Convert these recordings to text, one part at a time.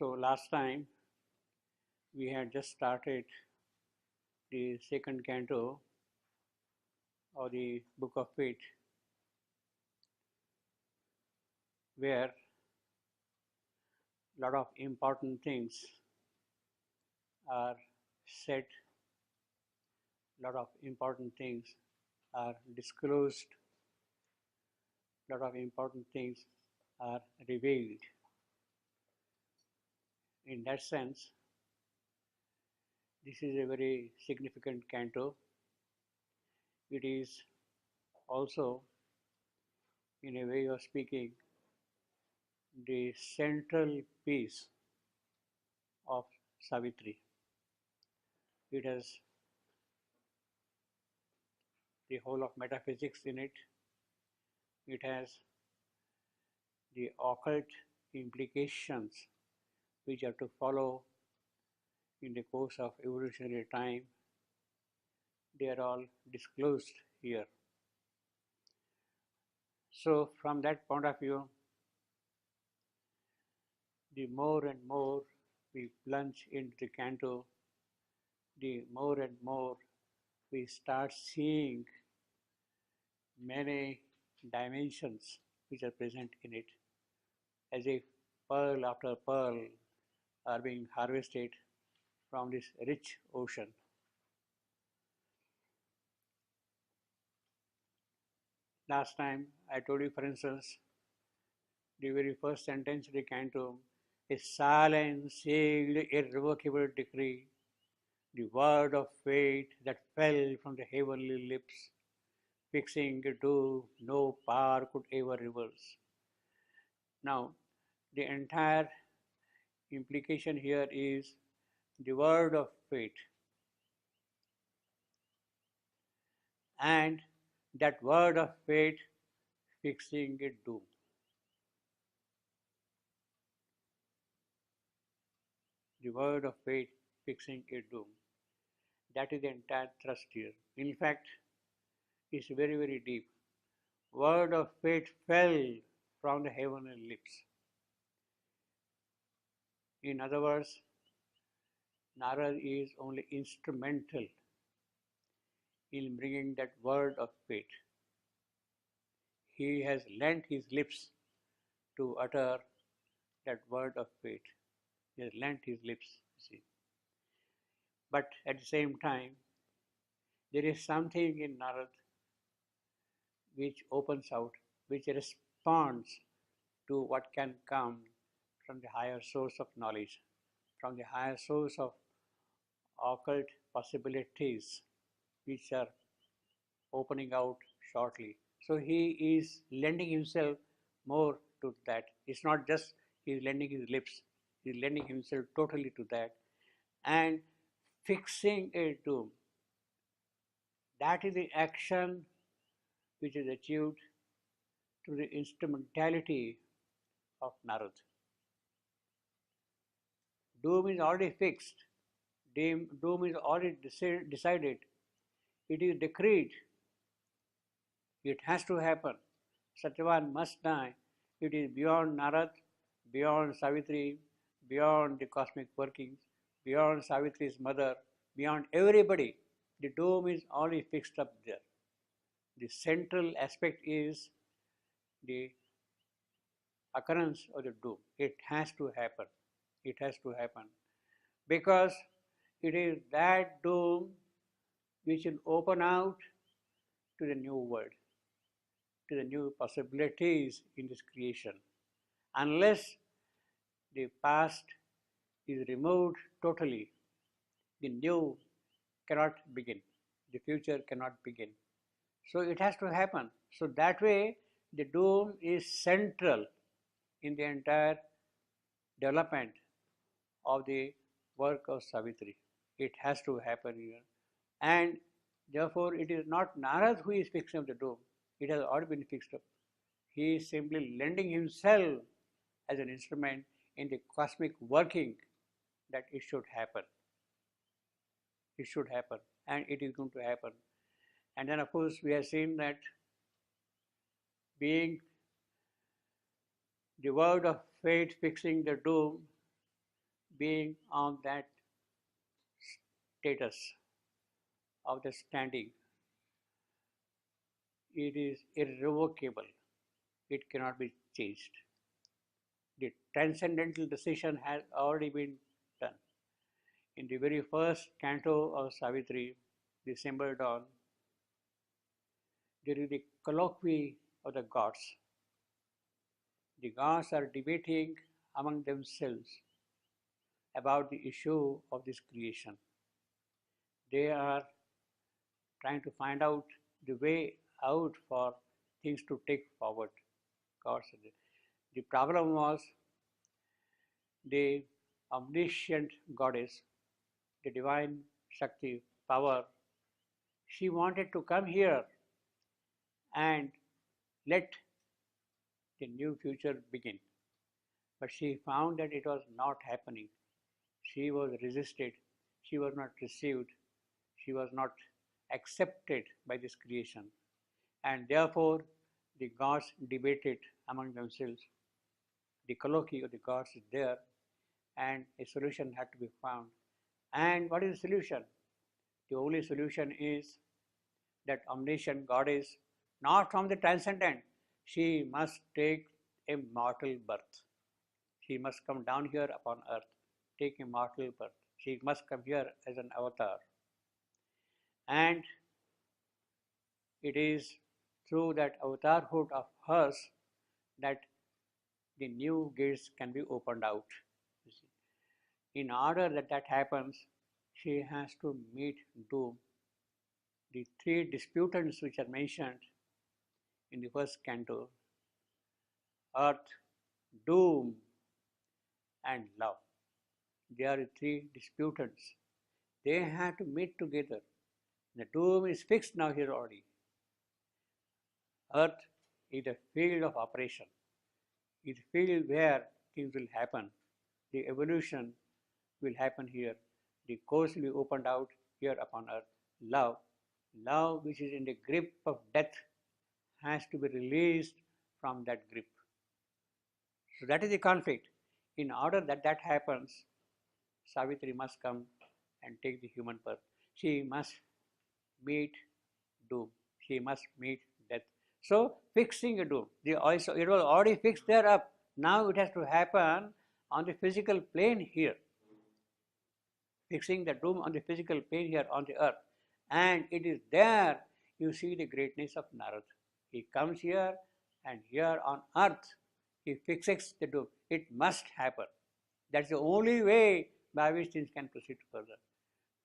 So last time we had just started the second canto of the Book of Fate, where a lot of important things are said, a lot of important things are disclosed, a lot of important things are revealed. In that sense, this is a very significant canto. It is also, in a way of speaking, the central piece of Savitri. It has the whole of metaphysics in it. It has the occult implications which have to follow in the course of evolutionary time. They are all disclosed here. So from that point of view, the more and more we plunge into the canto, the more and more we start seeing many dimensions which are present in it, as if pearl after pearl are being harvested from this rich ocean. Last time I told you, for instance, the very first sentence of the canto is silent, sealed, irrevocable decree, the word of fate that fell from the heavenly lips, fixing a doom no power could ever reverse. Now, the entire implication here is the word of fate, and that word of fate fixing a doom. The word of fate fixing a doom. That is the entire thrust here. In fact, it's very, very deep. Word of fate fell from the heavenly lips. In other words, Narad is only instrumental in bringing that word of fate. He has lent his lips to utter that word of fate. He has lent his lips, you see. But at the same time, there is something in Narad which opens out, which responds to what can come from the higher source of knowledge, from the higher source of occult possibilities which are opening out shortly. So he is lending himself more to that. It's not just he is lending his lips, he is lending himself totally to that and fixing a doom. That is the action which is achieved through the instrumentality of Narad. Doom is already fixed. Doom is already decided. It is decreed. It has to happen. Satyavan must die. It is beyond Narad, beyond Savitri, beyond the cosmic workings, beyond Savitri's mother, beyond everybody. The doom is already fixed up there. The central aspect is the occurrence of the doom. It has to happen. It has to happen. Because it is that doom which will open out to the new world, to the new possibilities in this creation. Unless the past is removed totally, the new cannot begin, the future cannot begin. So it has to happen. So that way, the doom is central in the entire development of the work of Savitri. It has to happen here. And therefore, it is not Narad who is fixing up the doom. It has already been fixed up. He is simply lending himself as an instrument in the cosmic working that it should happen. It should happen, and it is going to happen. And then, of course, we have seen that being the word of fate fixing the doom, being on that status of the standing, it is irrevocable. It cannot be changed. The transcendental decision has already been done. In the very first canto of Savitri, December dawn, there is the colloquy of the gods. The gods are debating among themselves about the issue of this creation. They are trying to find out the way out for things to take forward. God said it. The problem was the omniscient goddess, the divine Shakti power. She wanted to come here and let the new future begin. But she found that it was not happening. She was resisted, she was not received, she was not accepted by this creation. And therefore, the gods debated among themselves. The colloquy of the gods is there, and a solution had to be found. And what is the solution? The only solution is that omniscient goddess, not from the transcendent, she must take a mortal birth. She must come down here upon earth, take a mortal birth. She must come here as an avatar. And it is through that avatarhood of hers that the new gates can be opened out. In order that that happens, she has to meet doom. The three disputants which are mentioned in the first canto, earth, doom, and love. They are the three disputants. They have to meet together. The doom is fixed now here already. Earth is a field of operation. It's a field where things will happen. The evolution will happen here. The course will be opened out here upon earth. Love, love which is in the grip of death, has to be released from that grip. So that is the conflict. In order that that happens, Savitri must come and take the human birth. She must meet doom. She must meet death. So fixing a doom. It was already fixed there up. Now it has to happen on the physical plane here. Fixing the doom on the physical plane here on the earth. And it is there you see the greatness of Narad. He comes here, and here on earth he fixes the doom. It must happen. That's the only way by which things can proceed further.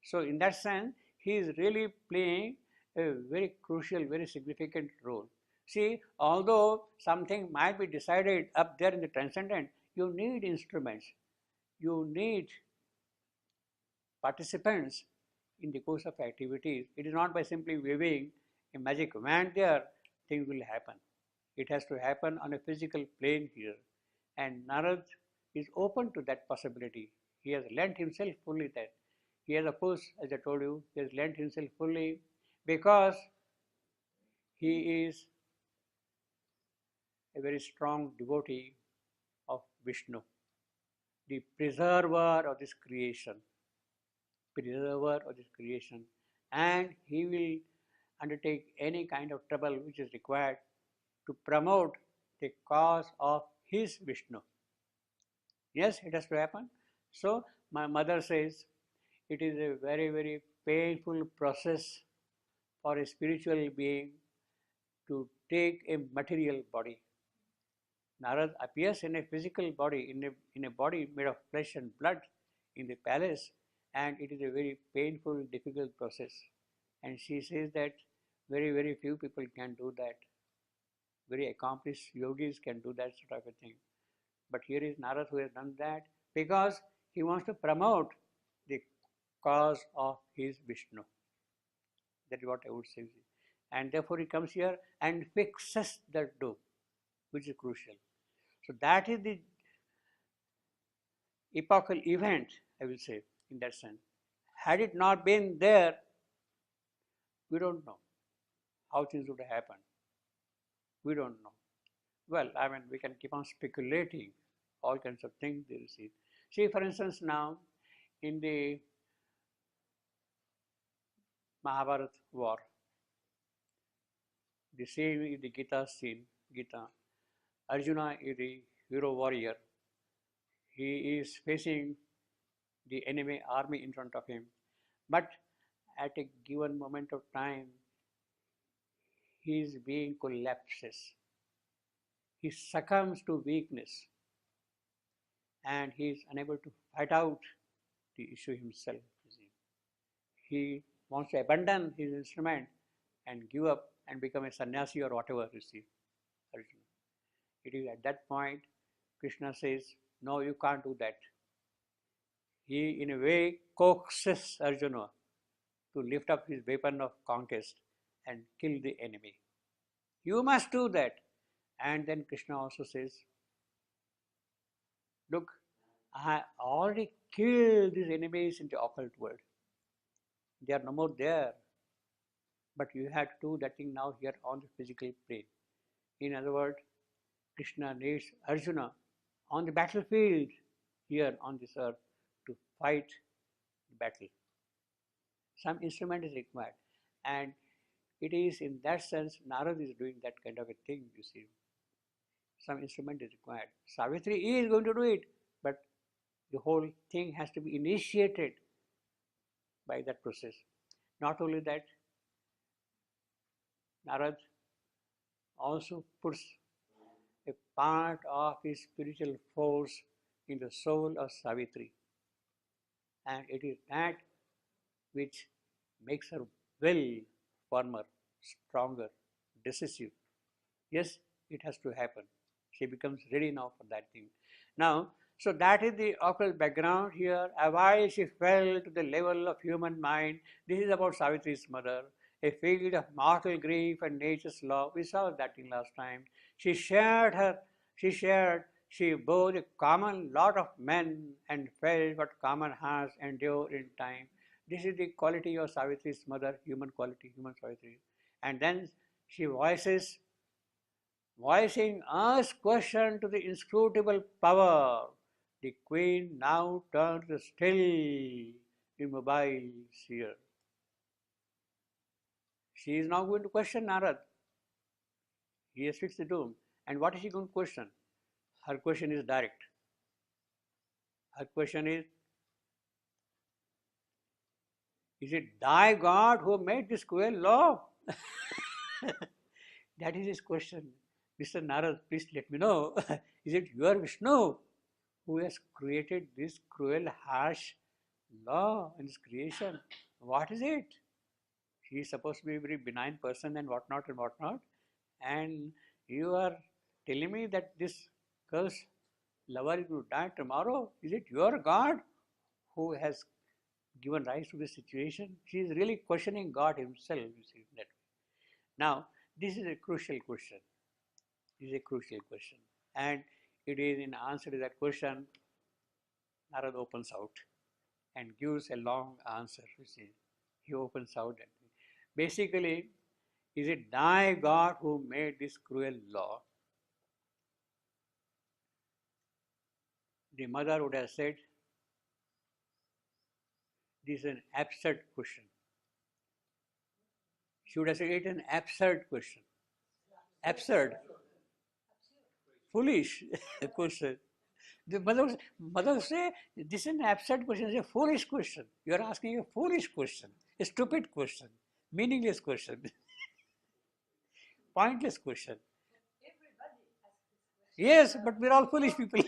So in that sense, he is really playing a very crucial, very significant role. See, although something might be decided up there in the transcendent, you need instruments, you need participants in the course of activities. It is not by simply waving a magic wand there, things will happen. It has to happen on a physical plane here. And Narad is open to that possibility. He has lent himself fully there. He has, of course, as I told you, he has lent himself fully because he is a very strong devotee of Vishnu, the preserver of this creation, and he will undertake any kind of trouble which is required to promote the cause of his Vishnu. Yes, it has to happen. So my mother says it is a very, very painful process for a spiritual being to take a material body. Narad appears in a physical body, in a body made of flesh and blood in the palace, and it is a very painful, difficult process. And she says that very, very few people can do that. Very accomplished yogis can do that sort of a thing. But here is Narad who has done that because he wants to promote the cause of his Vishnu. That is what I would say. And therefore he comes here and fixes the doom, which is crucial. So that is the epochal event, I will say, in that sense. Had it not been there, we don't know how things would have happened. We don't know. Well, I mean, we can keep on speculating all kinds of things, you see. See, for instance, now in the Mahabharata war, the same in the Gita scene, Gita, Arjuna is the hero warrior. He is facing the enemy army in front of him. But at a given moment of time, his being collapses. He succumbs to weakness and he is unable to fight out the issue himself. He wants to abandon his instrument and give up and become a sannyasi or whatever, you see, Arjuna. It is at that point Krishna says, no, you can't do that. He, in a way, coaxes Arjuna to lift up his weapon of conquest and kill the enemy. You must do that. And then Krishna also says, look, I already killed these enemies in the occult world. They are no more there. But you have to do that thing now here on the physical plane. In other words, Krishna needs Arjuna on the battlefield here on this earth to fight the battle. Some instrument is required. And it is in that sense, Narad is doing that kind of a thing, you see. Some instrument is required. Savitri is going to do it, but the whole thing has to be initiated by that process. Not only that, Narad also puts a part of his spiritual force in the soul of Savitri. And it is that which makes her will firmer, stronger, decisive. Yes, it has to happen. She becomes ready now for that thing. Now, so that is the occult background here. Why she fell to the level of human mind. This is about Savitri's mother, a field of mortal grief and nature's law. We saw that in last time. She bore a common lot of men and felt what common hearts endure in time. This is the quality of Savitri's mother, human quality, human Savitri. And then she voicing us question to the inscrutable power. The queen now turned to the still, immobile seer. She is now going to question Narad. He has fixed the doom. And what is she going to question? Her question is direct. Her question is it thy God who made this cruel law? That is his question. Mr. Narad, please let me know. Is it your Vishnu who has created this cruel, harsh law in his creation? What is it? He is supposed to be a very benign person and whatnot. And you are telling me that this cursed lover is going to die tomorrow? Is it your God who has given rise to this situation? She is really questioning God himself, you see, that way. Now, this is a crucial question. This is a crucial question. And it is in answer to that question, Narad opens out and gives a long answer, you see. He opens out that. Basically, is it thy God who made this cruel law? The mother would have said, this is an absurd question. She would have said, it is an absurd question. Absurd. Foolish question. The mother would say, this is an absurd question, it's a foolish question. You are asking a foolish question, a stupid question, meaningless question, pointless question. Yes, but we are all foolish people.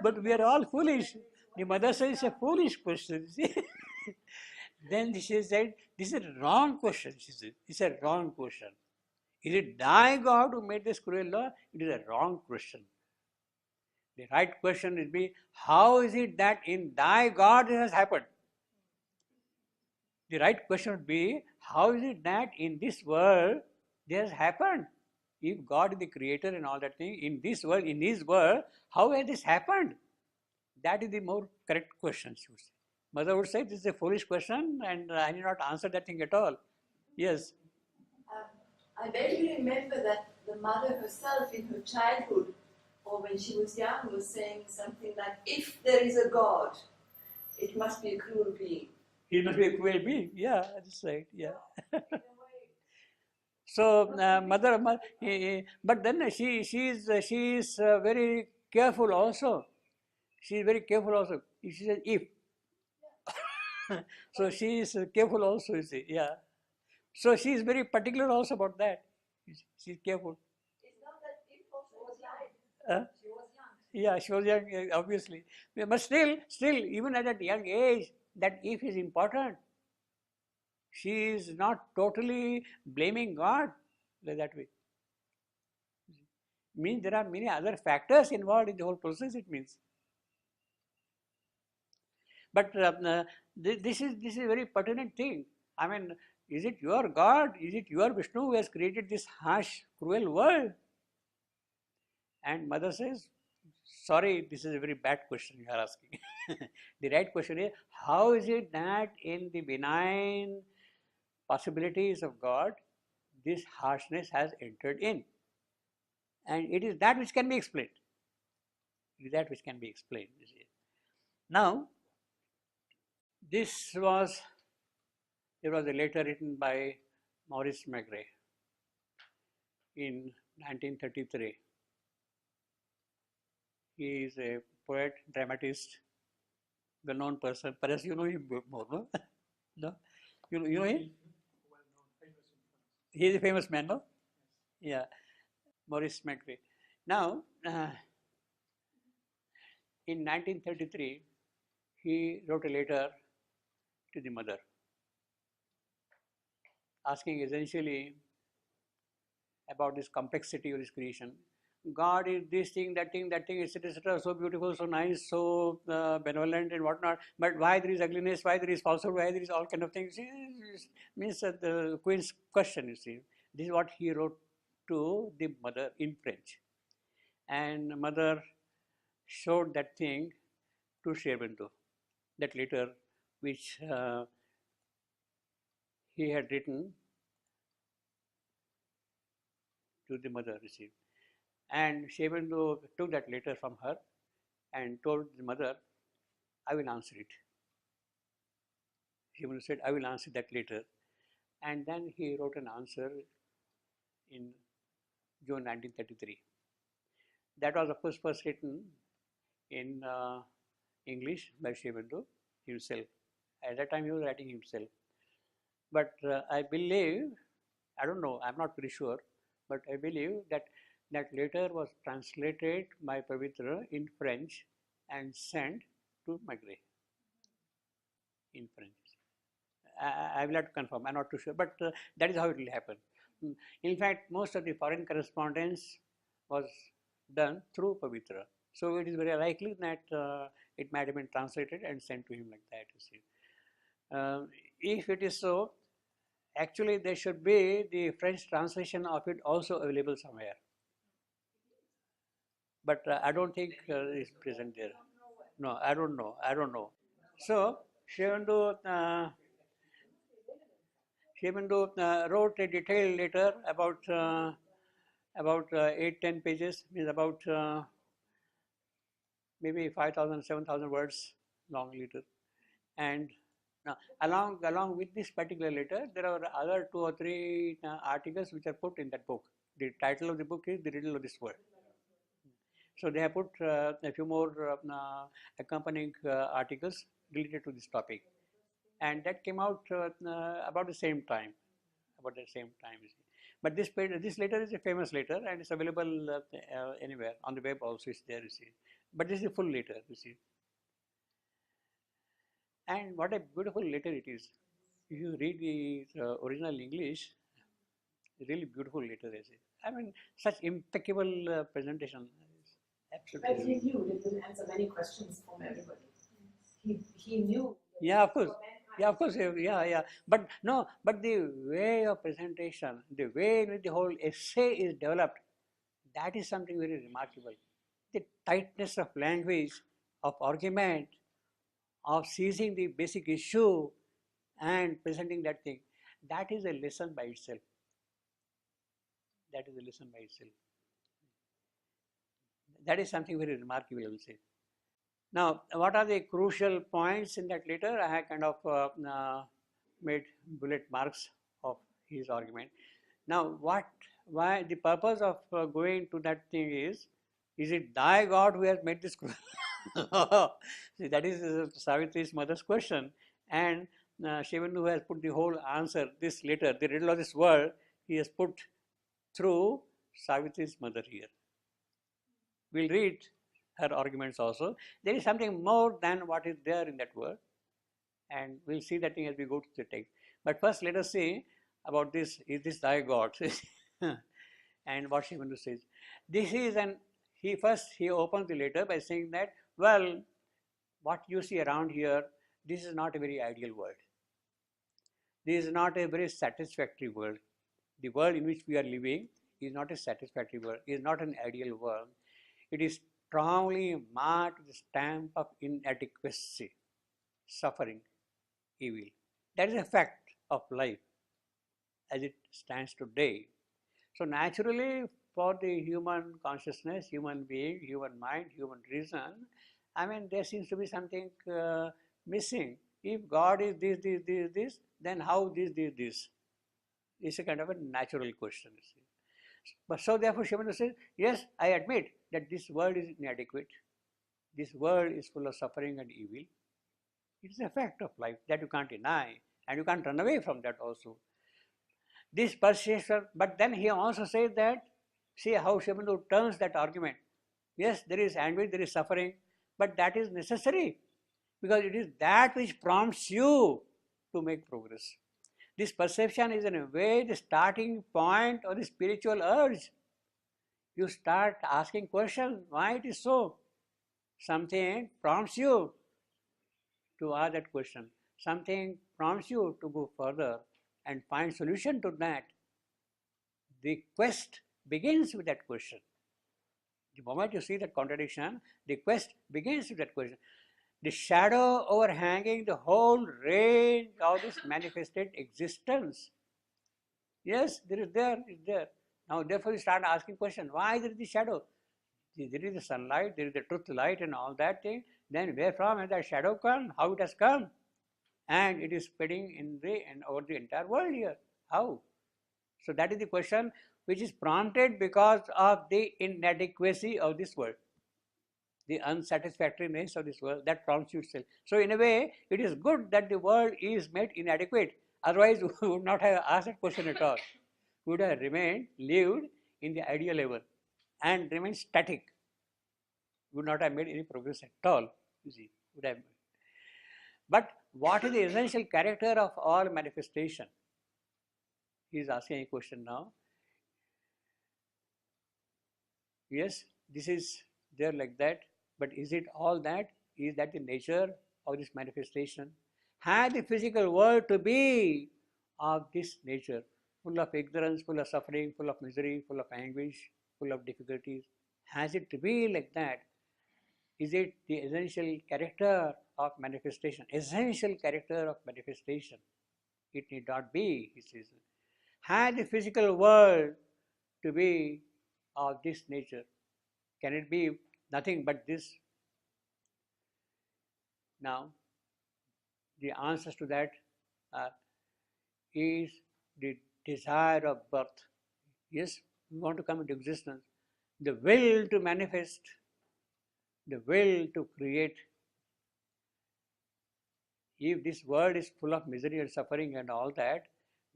but we are all foolish. The mother says it's a foolish question. Then she said, this is a wrong question. She said, it's a wrong question. Is it thy God who made this cruel law? It is a wrong question. The right question would be, how is it that in thy God it has happened? The right question would be, how is it that in this world this has happened? If God is the creator and all that thing, in this world, in his world, how has this happened? That is the more correct question, she would say. Mother would say, this is a foolish question and I did not answer that thing at all. Yes. I vaguely remember that the mother herself in her childhood or when she was young, was saying something like, if there is a God, it must be a cruel being. He must be a cruel being. Yeah, that's right. Yeah. So but then she is very careful also. She is very careful also. She says if. So she is careful also. You see, yeah. So she is very particular also about that. She is careful. It's not that if also was lied. Huh? She was young. Yeah, she was young, obviously. But still, even at that young age, that if is important. She is not totally blaming God like that way. Means there are many other factors involved in the whole process. It means, but this is a very pertinent thing. I mean, is it your God? Is it your Vishnu who has created this harsh, cruel world? And mother says, sorry, this is a very bad question you are asking. The right question is, how is it that in the benign possibilities of God, this harshness has entered in? And it is that which can be explained. It is that which can be explained. You see. Now, this was, there was a letter written by Maurice Maigret in 1933. He is a poet, dramatist, well-known person. Perhaps you know him more, no? No? You know him? He is a famous man, no? Yeah, Maurice Maigret. Now, in 1933, he wrote a letter to the mother, asking essentially about this complexity of this creation. God is this thing, etc., etc., so beautiful, so nice, so benevolent and whatnot. But why there is ugliness? Why there is falsehood? Why there is all kind of things? It means the Queen's question. You see, this is what he wrote to the mother in French, and mother showed that thing to Sherbindo, that letter which he had written to the mother. You see, and Sherbindo took that letter from her and told the mother, I will answer it. He said, I will answer that later. And then he wrote an answer in June 1933. That was, of course, first written in English by Sherbindo himself. At that time, he was writing himself. But I believe, I don't know, I'm not very sure, but I believe that that letter was translated by Pavitra in French and sent to Maigret in French. I will have to confirm, I'm not too sure, but that is how it will happen. In fact, most of the foreign correspondence was done through Pavitra. So it is very likely that it might have been translated and sent to him like that, you see. If it is so, actually there should be the French translation of it also available somewhere. But I don't think it's present there. No, I don't know. I don't know. So, Sherbindo wrote a detailed letter about 8-10 pages, means about maybe 5,000, 7,000 words long letter. And along with this particular letter, there are other 2 or 3 articles which are put in that book. The title of the book is The Riddle of this World. So they have put a few more accompanying articles related to this topic. And that came out about the same time. About the same time. But this letter is a famous letter and it's available anywhere on the web also. It's there, you see. But this is a full letter, you see. And what a beautiful letter it is. If you read the original English, really beautiful letter, I say. I mean, such impeccable presentation. Absolutely. But he knew it didn't answer many questions from everybody. He knew. Yeah, of course. Yeah, of course. Yeah. But no, but the way of presentation, the way in which the whole essay is developed, that is something very remarkable. The tightness of language, of argument, of seizing the basic issue and presenting that thing, that is a lesson by itself. That is a lesson by itself. That is something very remarkable, I will say. Now, what are the crucial points in that letter? I have kind of made bullet marks of his argument. Now, why the purpose of going to that thing is it thy God who has made this? See, that is Savitri's mother's question, and Shivandu has put the whole answer, this letter, the riddle of this world, he has put through Savitri's mother here. We'll read her arguments also. There is something more than what is there in that word, and we'll see that thing as we go to the text. But first, let us see about this. Is this thy God? And what Shivandu says. This is he opens the letter by saying that, well, what you see around here, this is not a very ideal world. This is not a very satisfactory world. The world in which we are living is not a satisfactory world, is not an ideal world. It is strongly marked with the stamp of inadequacy, suffering, evil. That is a fact of life as it stands today. So naturally, for the human consciousness, human being, human mind, human reason, I mean, there seems to be something missing. If God is this, then how this? It's a kind of a natural question. But so therefore Shivandu says, yes, I admit that this world is inadequate. This world is full of suffering and evil. It is a fact of life that you can't deny, and you can't run away from that also. This perception, but then he also says that, see how Shivandu turns that argument. Yes, there is anguish, there is suffering, but that is necessary because it is that which prompts you to make progress. This perception is in a way the starting point of the spiritual urge. You start asking questions, why it is so? Something prompts you to ask that question. Something prompts you to go further and find solution to that. The quest begins with that question. The moment you see that contradiction, the quest begins with that question. The shadow overhanging the whole range of this manifested existence. Yes, it's there. Now therefore you start asking questions, why there is the shadow? There is the sunlight, there is the truth light and all that thing. Then where from has that shadow come? How it has come? And it is spreading over the entire world here. How? So that is the question which is prompted because of the inadequacy of this world, the unsatisfactoriness of this world, that prompts you itself. So in a way, it is good that the world is made inadequate. Otherwise, we would not have asked that question at all. We would have lived in the ideal level and remained static. We would not have made any progress at all, you see. But what is the essential character of all manifestation? He is asking a question now. Yes, this is there like that, but is it all that? Is that the nature of this manifestation? Had the physical world to be of this nature, full of ignorance, full of suffering, full of misery, full of anguish, full of difficulties, has it to be like that? Is it the essential character of manifestation? Essential character of manifestation. It need not be, he says. Had the physical world to be of this nature, can it be nothing but this? Now, the answers to that is the desire of birth. Yes, we want to come into existence. The will to manifest, the will to create. If this world is full of misery and suffering and all that,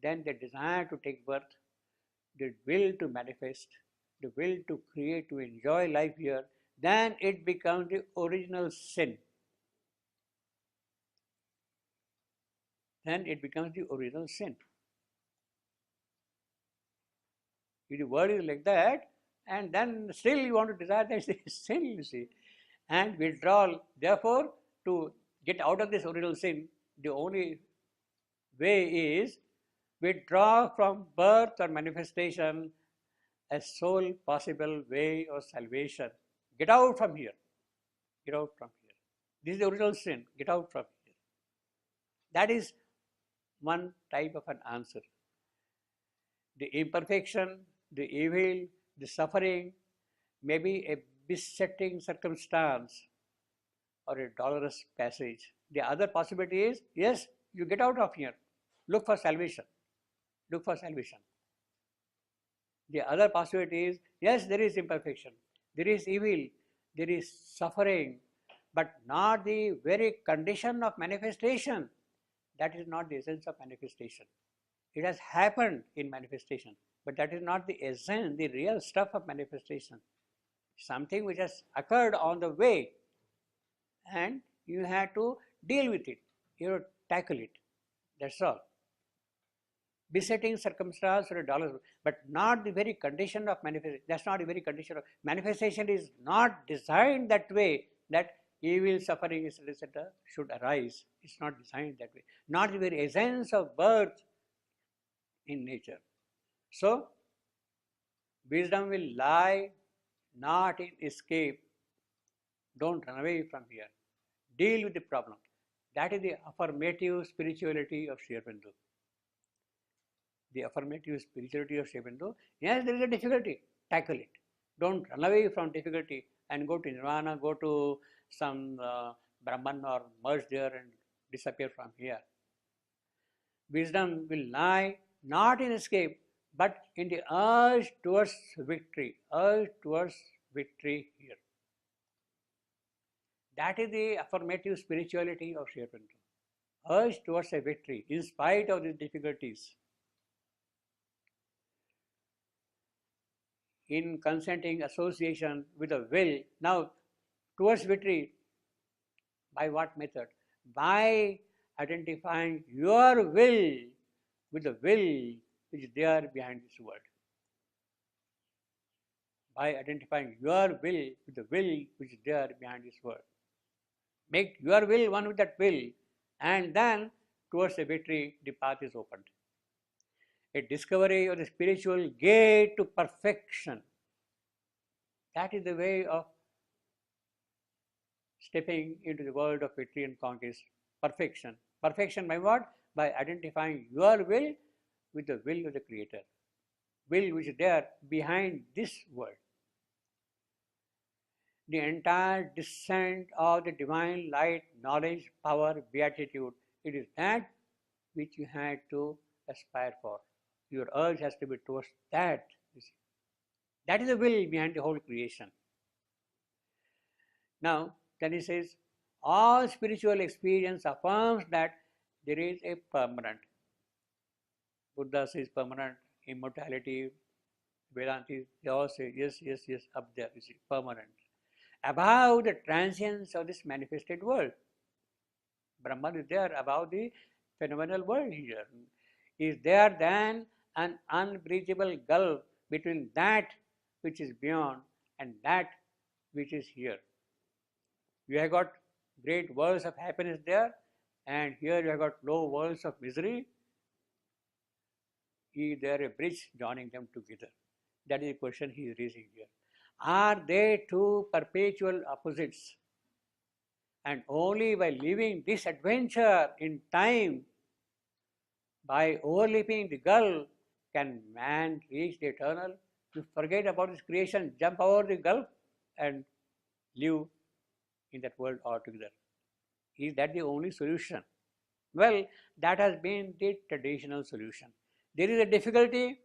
then the desire to take birth, the will to manifest, the will to create, to enjoy life here, then it becomes the original sin. Then it becomes the original sin. If the world is like that, and then still you want to desire that sin, you see, and withdrawal. Therefore, to get out of this original sin, the only way is withdraw from birth or manifestation as sole possible way of salvation. Get out from here. Get out from here. This is the original sin. Get out from here. That is one type of an answer. The imperfection, the evil, the suffering may be a besetting circumstance or a dolorous passage. The other possibility is, yes, you get out of here. Look for salvation. Look for salvation. The other possibility is, yes, there is imperfection, there is evil, there is suffering, but not the very condition of manifestation. That is not the essence of manifestation. It has happened in manifestation, but that is not the essence, the real stuff of manifestation. Something which has occurred on the way, and you have to deal with it, you have to tackle it. That's all. Besetting circumstance or a dollar, but not the very condition of manifestation. That's not the very condition of manifestation. Is not designed that way that evil, suffering, etc. should arise. It's not designed that way. Not the very essence of birth in nature. So, wisdom will lie not in escape. Don't run away from here. Deal with the problem. That is the affirmative spirituality of Sri Aurobindo. The affirmative spirituality of Sri Aurobindo. Yes, there is a difficulty. Tackle it. Don't run away from difficulty and go to Nirvana, go to some Brahman or merge there and disappear from here. Wisdom will lie not in escape, but in the urge towards victory. Urge towards victory here. That is the affirmative spirituality of Sri Aurobindo. Urge towards a victory in spite of the difficulties. In consenting association with a will. Now, towards victory, by what method? By identifying your will with the will which is there behind this world. By identifying your will with the will which is there behind this world. Make your will one with that will, and then towards the victory, the path is opened. A discovery of the spiritual gate to perfection. That is the way of stepping into the world of victory and conquest. Perfection. Perfection by what? By identifying your will with the will of the Creator. Will which is there behind this world. The entire descent of the divine light, knowledge, power, beatitude. It is that which you had to aspire for. Your urge has to be towards that. You see. That is the will behind the whole creation. Now, then he says, all spiritual experience affirms that there is a permanent. Buddha says permanent, immortality, Vedanti, they all say yes, yes, yes, up there, you see, permanent. Above the transience of this manifested world. Brahman is there above the phenomenal world here. Is there then an unbreachable gulf between that which is beyond and that which is here. You have got great worlds of happiness there, and here you have got low worlds of misery. Is there a bridge joining them together? That is the question he is raising here. Are they two perpetual opposites? And only by living this adventure in time, by overleaping the gulf, can man reach the eternal. You forget about this creation, jump over the gulf and live in that world altogether. Is that the only solution? Well, that has been the traditional solution. There is a difficulty,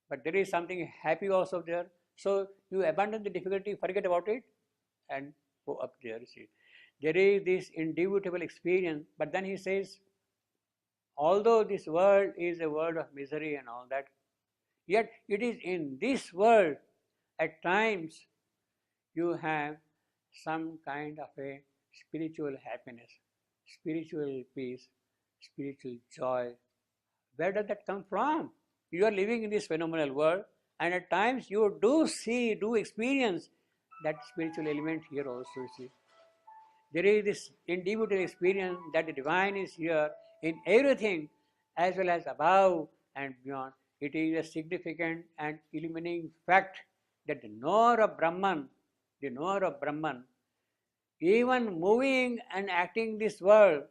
but there is something happy also there. So you abandon the difficulty, forget about it, and go up there. See, there is this indubitable experience, but then he says, although this world is a world of misery and all that, yet it is in this world at times you have some kind of a spiritual happiness, spiritual peace, spiritual joy. Where does that come from? You are living in this phenomenal world, and at times you do experience that spiritual element here also. See, there is this indubitable experience that the divine is here in everything, as well as above and beyond. It is a significant and illuminating fact that the knower of Brahman, even moving and acting this world,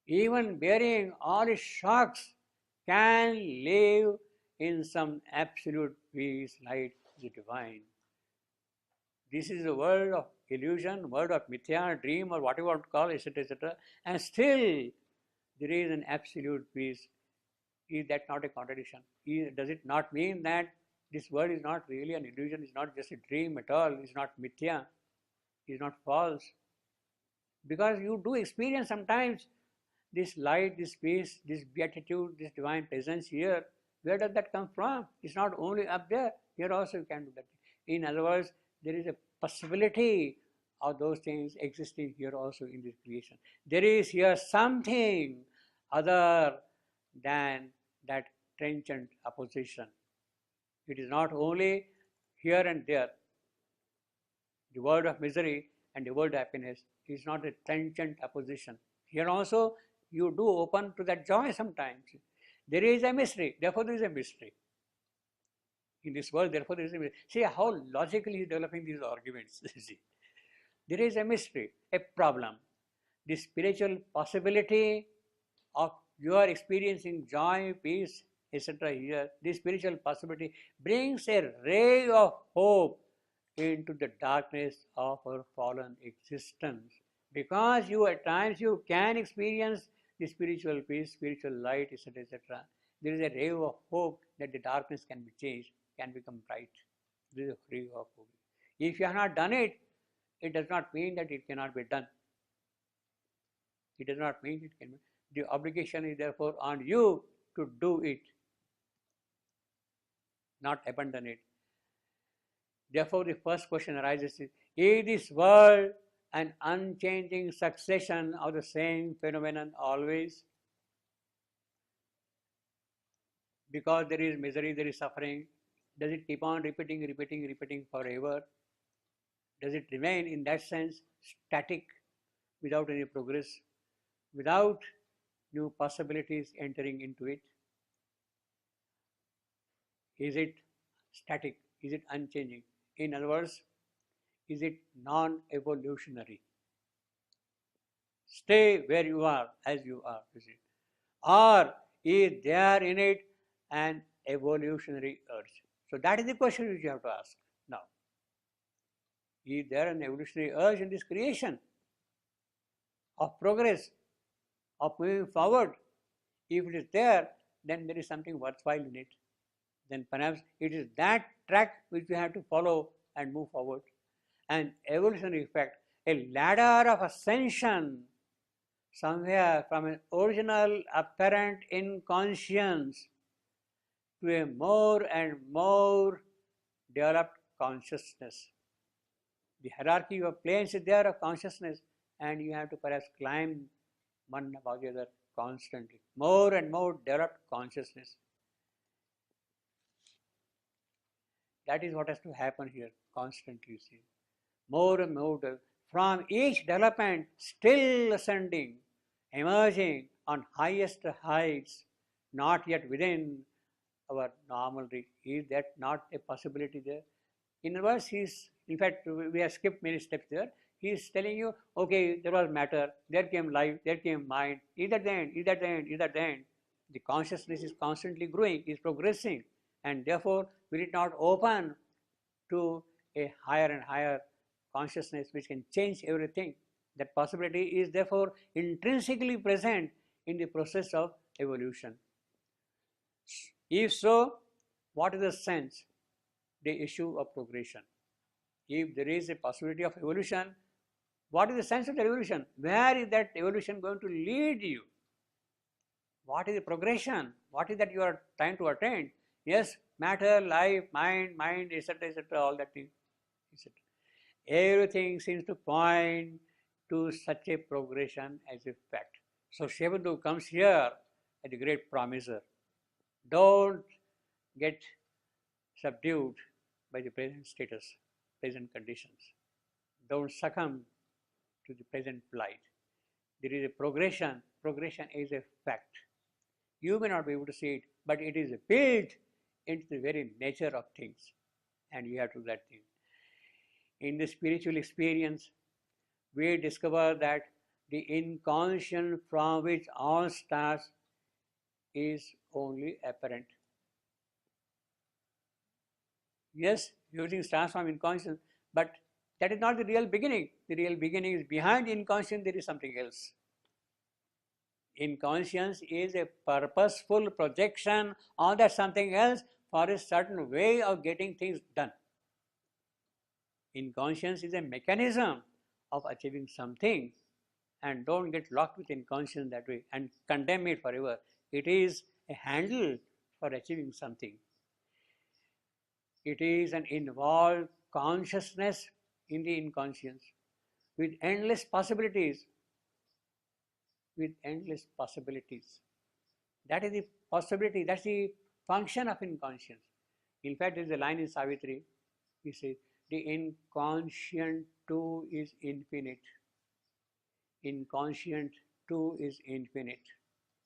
even bearing all its shocks, can live in some absolute peace, light, the divine. this is a world of illusion, world of mithya, dream, or whatever you want to call, etc., etc., and still there is an absolute peace. Is that not a contradiction? Does it not mean that this world is not really an illusion, it's not just a dream at all, it's not mithya, it's not false? Because you do experience sometimes this light, this peace, this beatitude, this divine presence here. Where does that come from? It's not only up there, here also you can do that. In other words, there is a possibility of those things existing here also in this creation. There is here something other than that transient opposition. It is not only here and there. The world of misery and the world of happiness is not a transient opposition. Here also you do open to that joy sometimes. There is a mystery, therefore there is a mystery. In this world, therefore there is a mystery. See how logically he is developing these arguments. See, there is a mystery, a problem. The spiritual possibility of you are experiencing joy, peace, etc. here, this spiritual possibility brings a ray of hope into the darkness of our fallen existence. Because you at times you can experience the spiritual peace, spiritual light, etc., etc. There is a ray of hope that the darkness can be changed, can become bright. There is a ray of hope. If you have not done it, it does not mean that it cannot be done. It does not mean it can be. The obligation is therefore on you to do it, not abandon it. Therefore, the first question arises: is this world an unchanging succession of the same phenomenon always? Because there is misery, there is suffering, does it keep on repeating forever? Does it remain in that sense static, without any progress, without new possibilities entering into it? Is it static? Is it unchanging? In other words, is it non-evolutionary? Stay where you are, as you are, you see. Or is there in it an evolutionary urge? So that is the question which you have to ask now. Is there an evolutionary urge in this creation of progress, of moving forward? If it is there, then there is something worthwhile in it. Then perhaps it is that track which we have to follow and move forward. An evolutionary effect, a ladder of ascension somewhere from an original apparent inconscience to a more and more developed consciousness. The hierarchy of planes is there of consciousness, and you have to perhaps climb one above the other constantly. More and more developed consciousness. That is what has to happen here constantly, you see. More and more, from each development, still ascending, emerging on highest heights, not yet within our normal reach. Is that not a possibility there? In other words, in fact, we have skipped many steps there. He is telling you, okay, there was matter, there came life, there came mind. Is that the end? Is that the end? Is that the end? The consciousness is constantly growing, is progressing, and therefore will it not open to a higher and higher consciousness which can change everything? That possibility is therefore intrinsically present in the process of evolution. If so, what is the sense, the issue of progression? If there is a possibility of evolution, what is the sense of the evolution? Where is that evolution going to lead you? What is the progression? What is that you are trying to attain? Yes, matter, life, mind, etc., all that thing, etc. Everything seems to point to such a progression as a fact. So Sri Aurobindo comes here as a great promiser. Don't get subdued by the present status, present conditions. Don't succumb to the present plight. There is a progression. Progression is a fact. You may not be able to see it, but it is built into the very nature of things, and you have to do that thing. In the spiritual experience, we discover that the inconscient from which all starts is only apparent. Yes, everything starts from inconscient, but That is not the real beginning. The real beginning is behind inconscience, there is something else. Inconscience is a purposeful projection on that something else for a certain way of getting things done. Inconscience is a mechanism of achieving something, and don't get locked with inconscience that way and condemn it forever. It is a handle for achieving something. It is an involved consciousness in the inconscience with endless possibilities. With endless possibilities. That is the possibility, that's the function of inconscience. In fact, there is a line in Savitri, he says, the inconscient too is infinite. Inconscient too is infinite.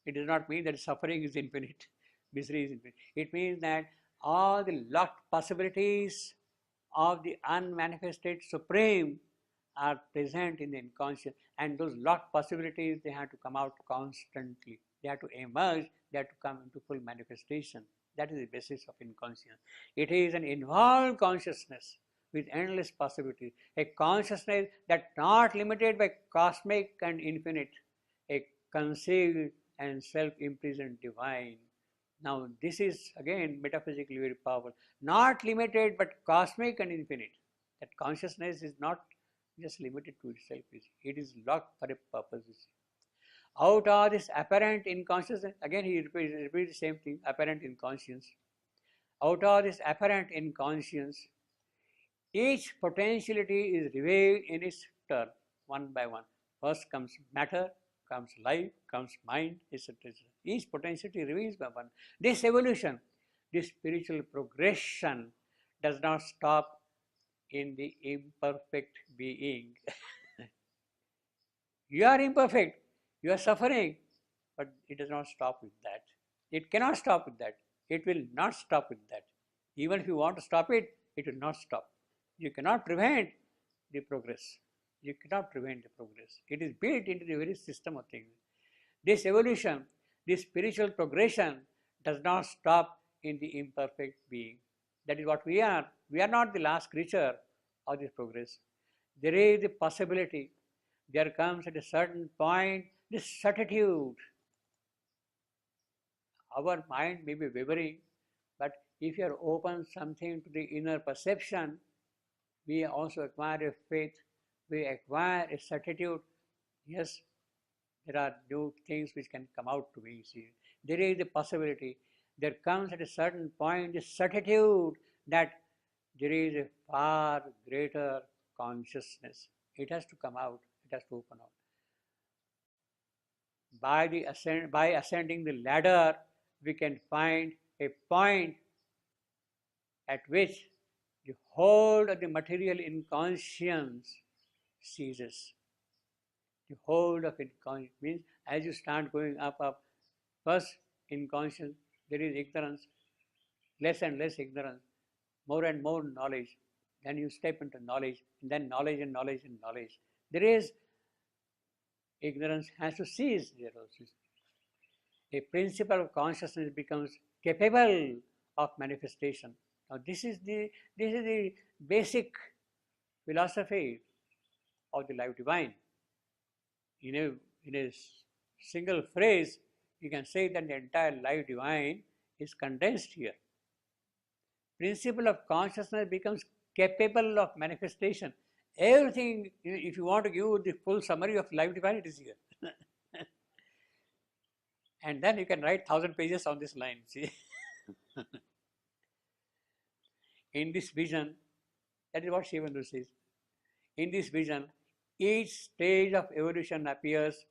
It does not mean that suffering is infinite, misery is infinite. It means that all the locked possibilities of the unmanifested Supreme are present in the inconscious, and those locked possibilities, they have to come out constantly. They have to emerge, they have to come into full manifestation. That is the basis of inconscience. It is an involved consciousness with endless possibilities, a consciousness that not limited by cosmic and infinite, a concealed and self-imprisoned divine. Now this is again metaphysically very powerful. Not limited but cosmic and infinite. That consciousness is not just limited to itself. It is locked for a purpose. Out of this apparent inconsciousness, again he repeats the same thing, apparent inconscience. Out of this apparent inconscience, each potentiality is revealed in its turn, one by one. First comes matter, comes life, comes mind, etc. Each potentiality reveals by one. This evolution, this spiritual progression does not stop in the imperfect being. You are imperfect, you are suffering, but it does not stop with that. It cannot stop with that. It will not stop with that. Even if you want to stop it, it will not stop. You cannot prevent the progress. You cannot prevent the progress. It is built into the very system of things. This evolution, this spiritual progression does not stop in the imperfect being. That is what we are. We are not the last creature of this progress. There is the possibility. There comes at a certain point this certitude. Our mind may be wavering, but if you are open something to the inner perception, we also acquire a faith, we acquire a certitude. Yes, there are new things which can come out to me. See, there is a possibility. There comes at a certain point this certitude that there is a far greater consciousness. It has to come out. It has to open out. By ascending the ladder, we can find a point at which the hold of the material inconscience ceases. The hold of inconscience means as you start going up, first inconscience, there is ignorance, less and less ignorance, more and more knowledge. Then you step into knowledge, and then knowledge and knowledge and knowledge. There is ignorance has to cease there also. A principle of consciousness becomes capable of manifestation. Now this is the basic philosophy of the life divine. In a single phrase, you can say that the entire life divine is condensed here. Principle of consciousness becomes capable of manifestation. Everything, if you want to give the full summary of life divine, it is here. And then you can write 1,000 pages on this line, see. In this vision, that is what Sri Aurobindo says. In this vision, each stage of evolution appears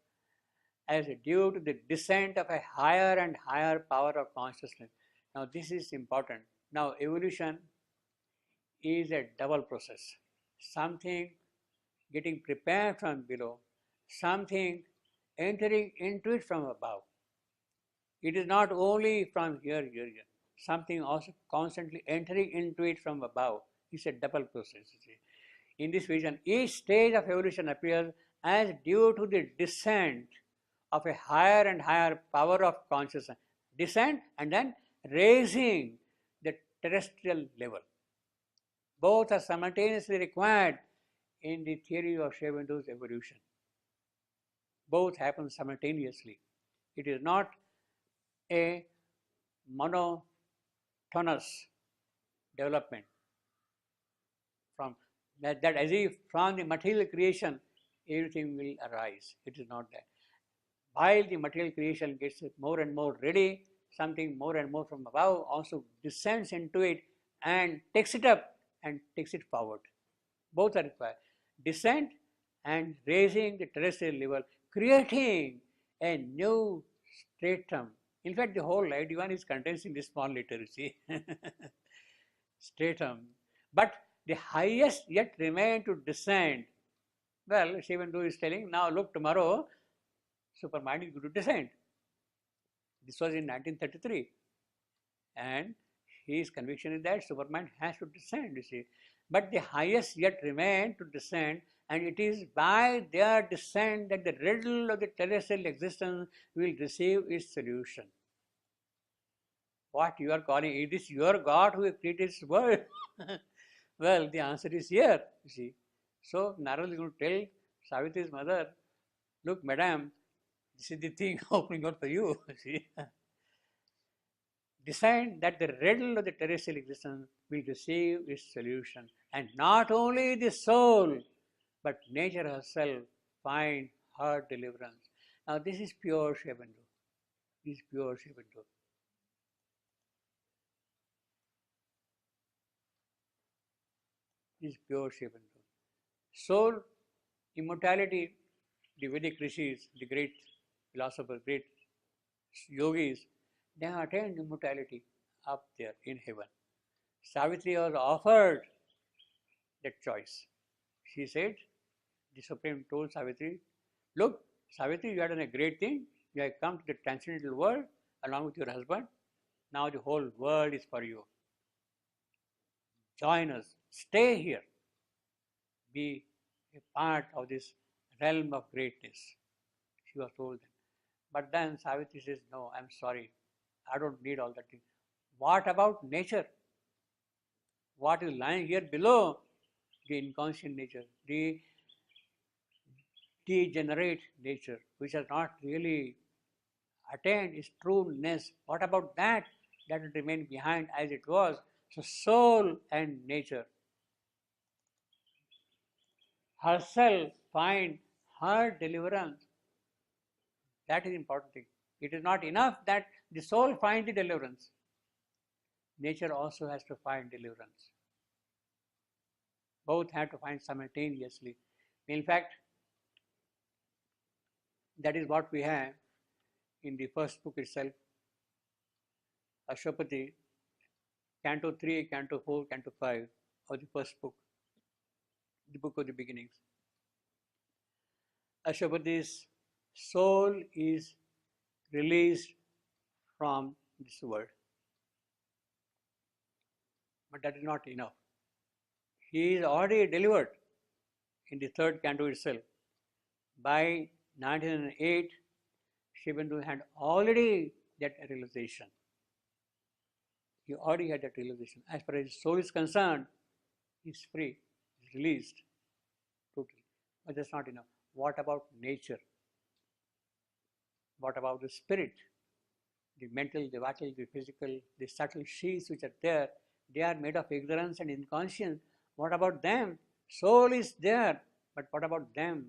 as due to the descent of a higher and higher power of consciousness. Now this is important. Now evolution is a double process. Something getting prepared from below, something entering into it from above. It is not only from here. Something also constantly entering into it from above. It's a double process. In this vision, each stage of evolution appears as due to the descent of a higher and higher power of consciousness. Descent and then raising the terrestrial level. Both are simultaneously required in the theory of Sri Aurobindo evolution. Both happen simultaneously. It is not a monotonous development from that as if from the material creation everything will arise. It is not that. While the material creation gets more and more ready, something more and more from above also descends into it and takes it up and takes it forward. Both are required. Descent and raising the terrestrial level, creating a new stratum. In fact, the whole idea is condensed in this small letter, you see. Stratum. But the highest yet remain to descend. Well, Sri Aurobindo is telling, now look, tomorrow Supermind is going to descend. This was in 1933. And his conviction is that Supermind has to descend, you see. But the highest yet remain to descend, and it is by their descent that the riddle of the terrestrial existence will receive its solution. What you are calling, is this your God who created this world? Well, the answer is here, you see. So Narad is going to tell Savitri's mother, look, madam, this is the thing opening out for you, see. Decide that the riddle of the terrestrial existence will receive its solution, and not only the soul, but nature herself find her deliverance. Now this is pure Sri Aurobindo. This is pure Sri Aurobindo. This is pure Sri Aurobindo. Soul, immortality, the Vedic rishis, the great philosophers, great yogis, they have attained immortality up there in heaven. Savitri was offered that choice. She said, the Supreme told Savitri, look, Savitri, you have done a great thing. You have come to the transcendental world along with your husband. Now the whole world is for you. Join us. Stay here. Be a part of this realm of greatness. She was told that. But then Savitri says, no, I'm sorry. I don't need all that thing. What about nature? What is lying here below? The inconscient nature, the degenerate nature, which has not really attained its trueness. What about that? That will remain behind as it was. So soul and nature herself find her deliverance. That is important thing. It is not enough that the soul find the deliverance. Nature also has to find deliverance. Both have to find simultaneously. In fact, that is what we have in the first book itself, Ashwapati, Canto 3, Canto 4, Canto 5 of the first book, the book of the beginnings. Ashwapati's soul is released from this world. But that is not enough. He is already delivered in the third canto itself. By 1908, Sri Aurobindo had already that realization. He already had that realization. As far as his soul is concerned, he is free, he is released totally. But that's not enough. What about nature? What about the spirit? The mental, the vital, the physical, the subtle sheaths which are there, they are made of ignorance and inconscience. What about them? Soul is there, but what about them?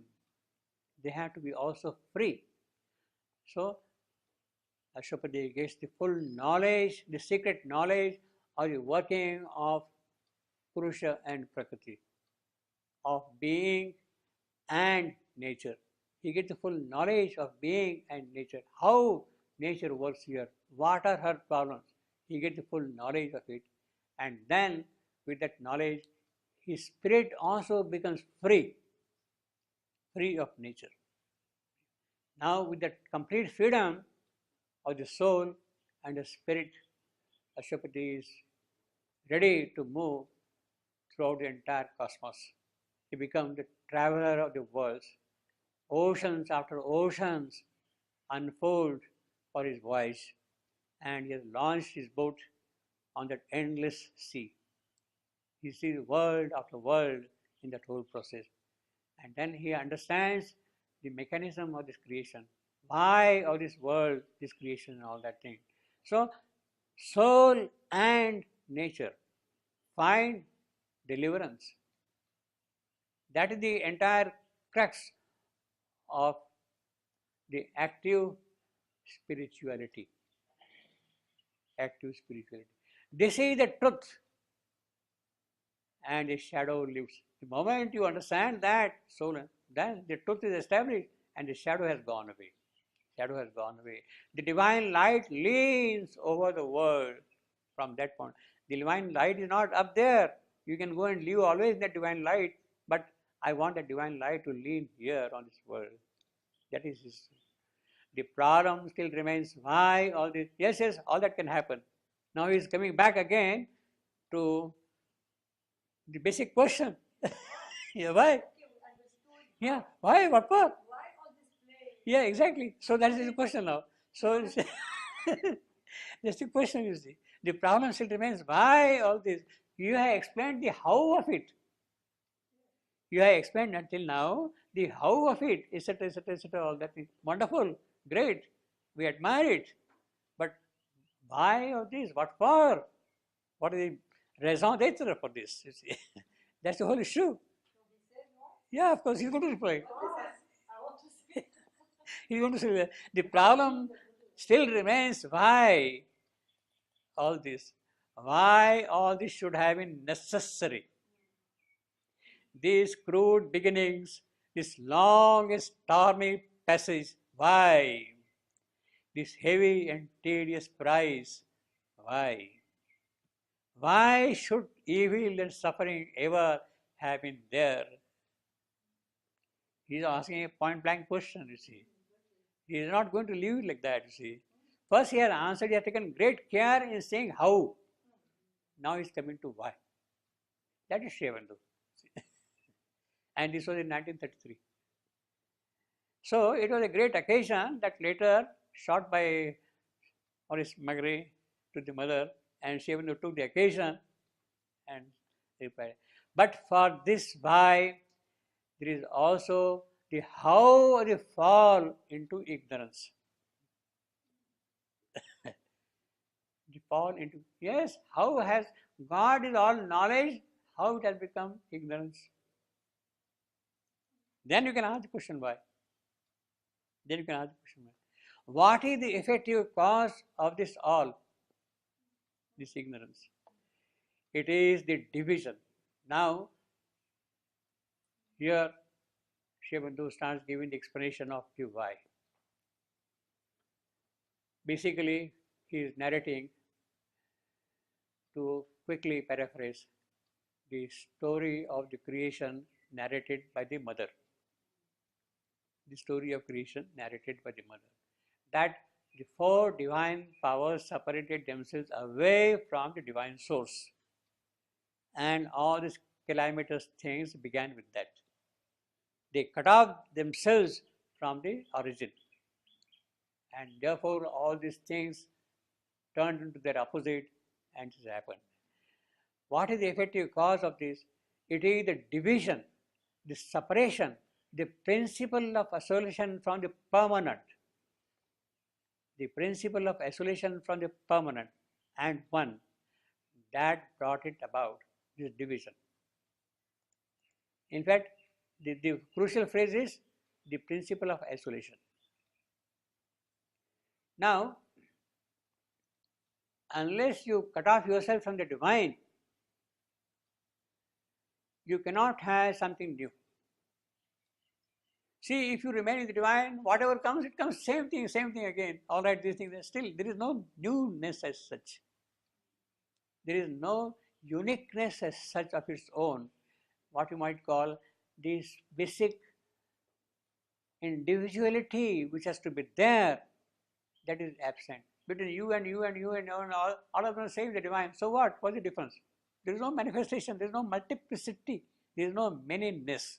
They have to be also free. So, Ashwapati gets the full knowledge, the secret knowledge of the working of Purusha and Prakriti, of being and nature. He gets the full knowledge of being and nature, how nature works here, what are her problems. He gets the full knowledge of it, and then with that knowledge, his spirit also becomes free of nature. Now, with that complete freedom of the soul and the spirit, Ashwapati is ready to move throughout the entire cosmos. He becomes the traveler of the worlds. Oceans after oceans unfold for his voyage, and he has launched his boat on that endless sea. He sees world after world in that whole process. And then he understands the mechanism of this creation, why of this world, this creation and all that thing. So soul and nature find deliverance. That is the entire crux of the active spirituality. Active spirituality. This is the truth, and the shadow lives. The moment you understand that soul, then the truth is established and the shadow has gone away. Shadow has gone away. The divine light leans over the world from that point. The divine light is not up there. You can go and live always in that divine light, but I want the divine light to lean here on this world. That is his. The problem still remains why all this. Yes, yes, all that can happen. Now he is coming back again to the basic question. Yeah, why? Yeah, why? What for? Yeah, exactly. So that is the question now. So that's the question, you see. The problem still remains why all this. You have explained the how of it. You have explained until now the how of it, etc., etc., etc., all that is wonderful, great. We admire it. But why of this? What for? What is the raison d'etre for this? You see? That's the whole issue. Yeah, of course, he's going to reply. He's going to say that the problem still remains why all this? Why all this should have been necessary? These crude beginnings, this long and stormy passage, why? This heavy and tedious price, why? Why should evil and suffering ever have been there? He is asking a point blank question, you see. He is not going to leave it like that, you see. First he has answered, he has taken great care in saying how. Now he is coming to why. That is Sri Aurobindo. And this was in 1933. So it was a great occasion that later shot by Maurice Magritte to the mother, and Sri Aurobindo took the occasion and replied. But for this why, there is also the how of the fall into ignorance. The fall into, yes, how has God is all knowledge, how it has become ignorance? Then you can ask the question why. Then you can ask the question why. What is the effective cause of this all? This ignorance. It is the division. Now, here Sri Aurobindo starts giving the explanation of the why. Basically, he is narrating, to quickly paraphrase, the story of the creation narrated by the mother. The story of creation narrated by the mother. That the four divine powers separated themselves away from the divine source. And all these calamitous things began with that. They cut off themselves from the origin. And therefore all these things turned into their opposite, and it happened. What is the effective cause of this? It is the division, the separation, the principle of isolation from the permanent. The principle of isolation from the permanent and one, that brought it about, this division. In fact, the crucial phrase is the principle of isolation. Now, unless you cut off yourself from the divine, you cannot have something new. See, if you remain in the divine, whatever comes, it comes same thing again. All right, these things, still there is no newness as such. There is no uniqueness as such of its own, what you might call this basic individuality which has to be there, that is absent. Between you and you and you and all of them are same, the divine. So what? What's the difference? There is no manifestation, there is no multiplicity, there is no manyness.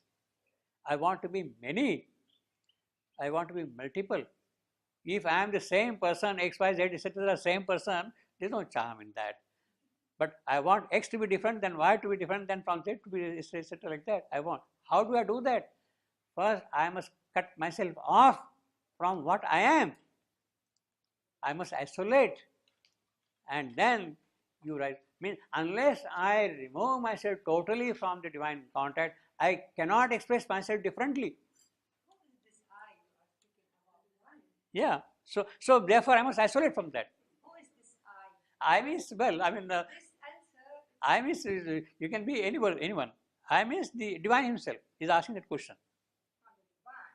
I want to be many. I want to be multiple. If I am the same person, X, Y, Z, etc., same person, there is no charm in that. But I want X to be different, then Y to be different, then from Z to be etc., like that. I want. How do I do that? first I must cut myself off from what I am. I must isolate, and then you rise. Means unless I remove myself totally from the divine contact, I cannot express myself differently. What is this I you are speaking about? Divine? Yeah. So therefore I must isolate from that. Who is this I? I means, well, I mean, This answer is I means you can be anyone. I means the divine himself is asking that question. from the divine.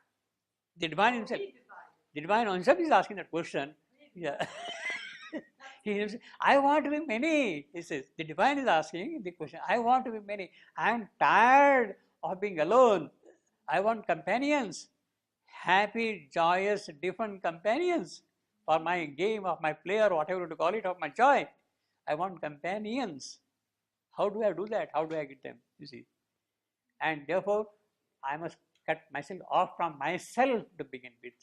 The divine himself. Only divine. The divine himself is asking that question. Yeah. I want to be many. He says, the divine is asking the question, I want to be many. I am tired of being alone. I want companions. Happy, joyous, different companions for my game, of my play, or whatever to call it, of my joy. I want companions. How do I do that? How do I get them? You see. And therefore, I must cut myself off from myself to begin with.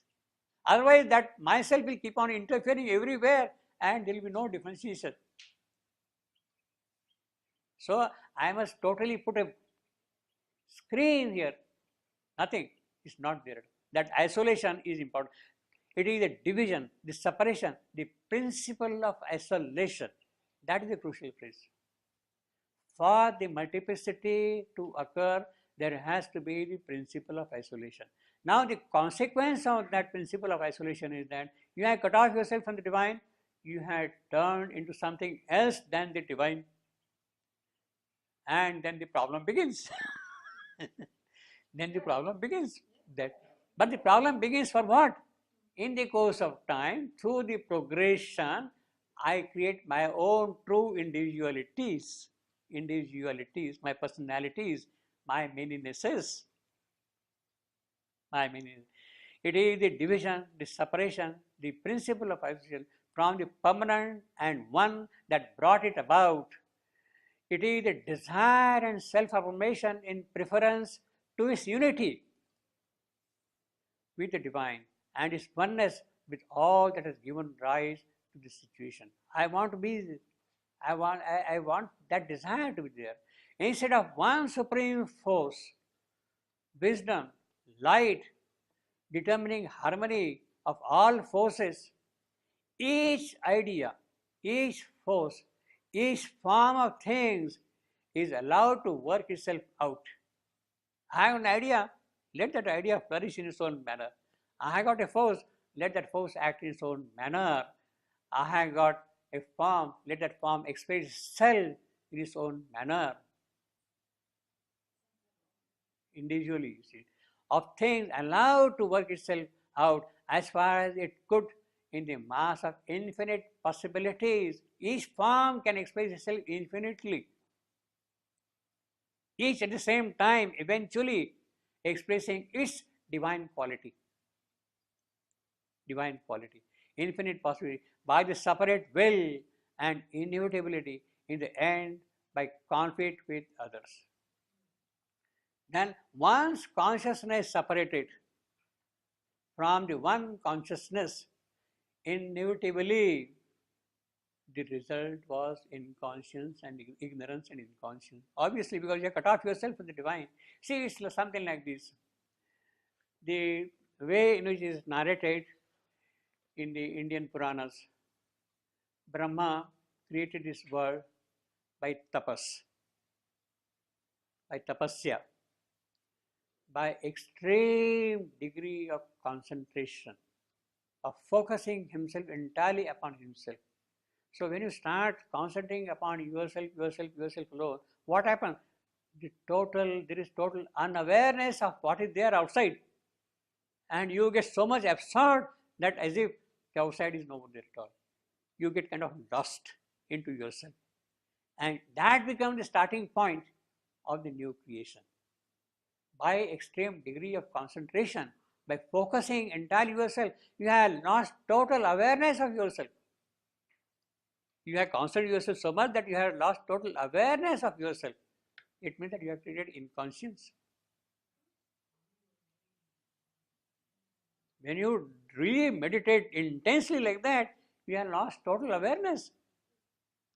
Otherwise, that myself will keep on interfering everywhere and there will be no differentiation. So, I must totally put a screen here. Nothing is not there. That isolation is important. It is the division, the separation, the principle of isolation. That is the crucial phrase. For the multiplicity to occur, there has to be the principle of isolation. Now, the consequence of that principle of isolation is that you have cut off yourself from the divine, you have turned into something else than the divine, and then the problem begins. Then the problem begins. But the problem begins for what? In the course of time, through the progression, I create my own true individualities, my personalities, my many-nesses, my many. It is the division, the separation, the principle of isolation from the permanent and one that brought it about. It is the desire and self-affirmation in preference to its unity with the divine and its oneness with all that has given rise to this situation. I want to be, I want that desire to be there. Instead of one supreme force, wisdom, light, determining harmony of all forces, each idea, each force, each form of things is allowed to work itself out. I have an idea, let that idea flourish in its own manner. I have got a force, let that force act in its own manner. I have got a form, let that form express itself in its own manner. Individually, you see, of things allowed to work itself out as far as it could in the mass of infinite possibilities. Each form can express itself infinitely. Each at the same time, eventually expressing its divine quality. Divine quality, infinite possibility, by the separate will and inevitability in the end by conflict with others. Then once consciousness separated from the one consciousness, inevitably the result was inconscience and ignorance and inconscience. Obviously, because you have cut off yourself from the divine. See, it's something like this. The way in which it is narrated in the Indian Puranas, Brahma created this world by tapas, by tapasya, by extreme degree of concentration, of focusing himself entirely upon himself. So when you start concentrating upon yourself alone, what happens? There is total unawareness of what is there outside. And you get so much absorbed that as if the outside is no there at all. You get kind of lost into yourself. And that becomes the starting point of the new creation. By extreme degree of concentration, by focusing entirely yourself, you have lost total awareness of yourself. You have concentrated yourself so much that you have lost total awareness of yourself. It means that you have created inconscience. When you really meditate intensely like that, you have lost total awareness.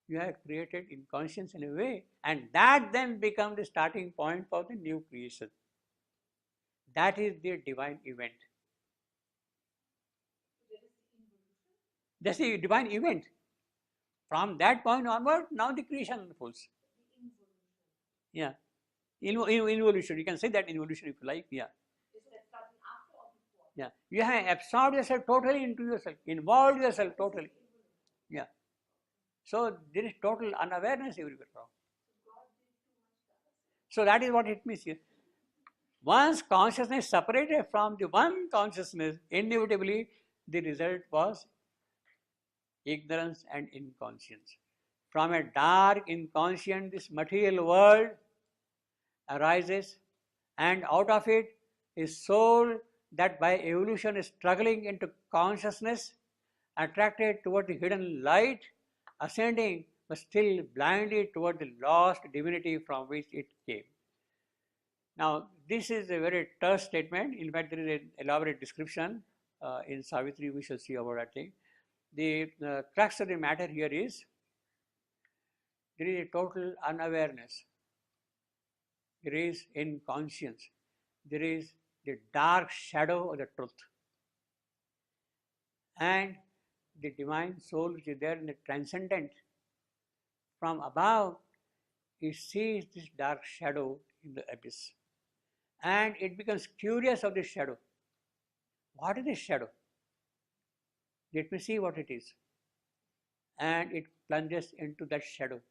You have created inconscience in a way, and that then becomes the starting point for the new creation. That is the divine event. That's the divine event. From that point onward, now the creation unfolds. Yeah. Involution. You can say that involution if you like. Yeah. Yeah. You have absorbed yourself totally into yourself, involved yourself totally. Yeah. So there is total unawareness everywhere around. So that is what it means here. Once consciousness separated from the one consciousness, inevitably the result was ignorance and inconscience. From a dark inconscient, this material world arises, and out of it is soul that by evolution is struggling into consciousness, attracted toward the hidden light, ascending but still blinded toward the lost divinity from which it came. Now, this is a very terse statement. In fact, there is an elaborate description in Savitri. We shall see about that thing. The crux of the matter here is there is a total unawareness. There is inconscience. There is the dark shadow of the truth. And the divine soul which is there in the transcendent, from above, it sees this dark shadow in the abyss. And it becomes curious of this shadow. What is this shadow? Let me see what it is. And it plunges into that shadow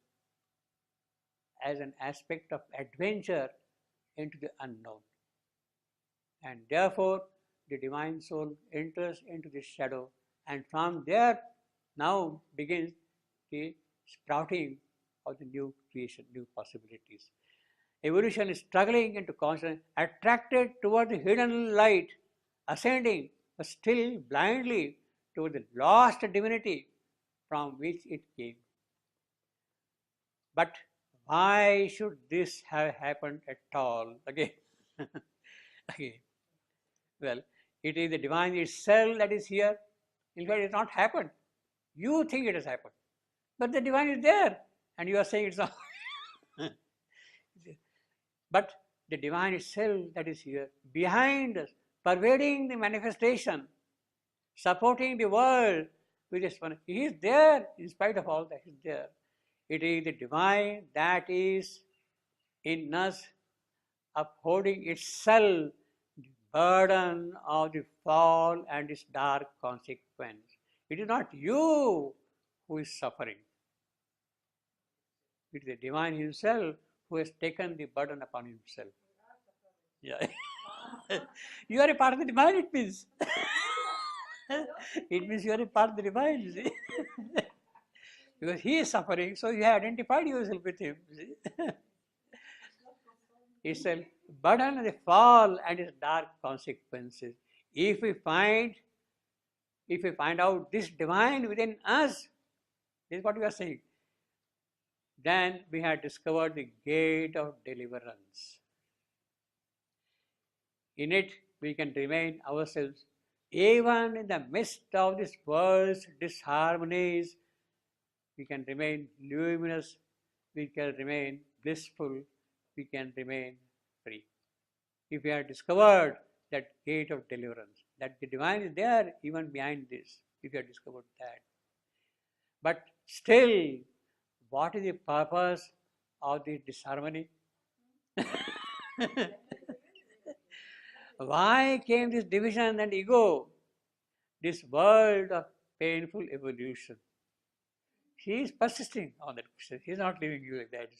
as an aspect of adventure into the unknown. And therefore, the divine soul enters into this shadow, and from there now begins the sprouting of the new creation, new possibilities. Evolution is struggling into consciousness, attracted toward the hidden light, ascending, but still blindly toward the lost divinity from which it came. But why should this have happened at all? Again, again. Well, it is the divine itself that is here. In fact, it has not happened. You think it has happened. But the divine is there, and you are saying it's not. But the divine itself that is here, behind us, pervading the manifestation, supporting the world with this one. He is there in spite of all that. He is there. It is the divine that is in us, upholding itself the burden of the fall and its dark consequence. It is not you who is suffering. It is the divine himself who has taken the burden upon himself. Yeah. You are a part of the divine, it means. It means you are a part of the divine, you see. Because he is suffering, so you have identified yourself with him. You see. It's a burden of the fall and its dark consequences. If we find out this divine within us, this is what we are saying, then we have discovered the gate of deliverance. In it, we can remain ourselves. Even in the midst of this world's disharmonies, we can remain luminous, we can remain blissful, we can remain free. If we have discovered that gate of deliverance, that the divine is there even behind this, if you have discovered that. But still, what is the purpose of this disharmony? Why came this division and ego? This world of painful evolution. He is persisting on that question. He is not leaving you like that, you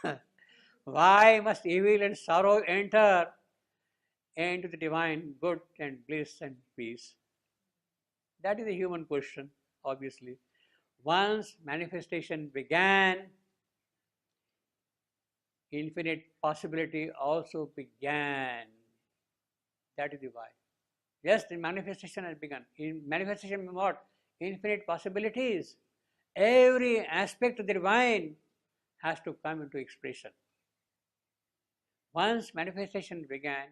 see. Why must evil and sorrow enter into the divine good and bliss and peace? That is a human question, obviously. Once manifestation began, infinite possibility also began. That is the why. Yes, the manifestation has begun. In manifestation, what? Infinite possibilities. Every aspect of the divine has to come into expression. Once manifestation began,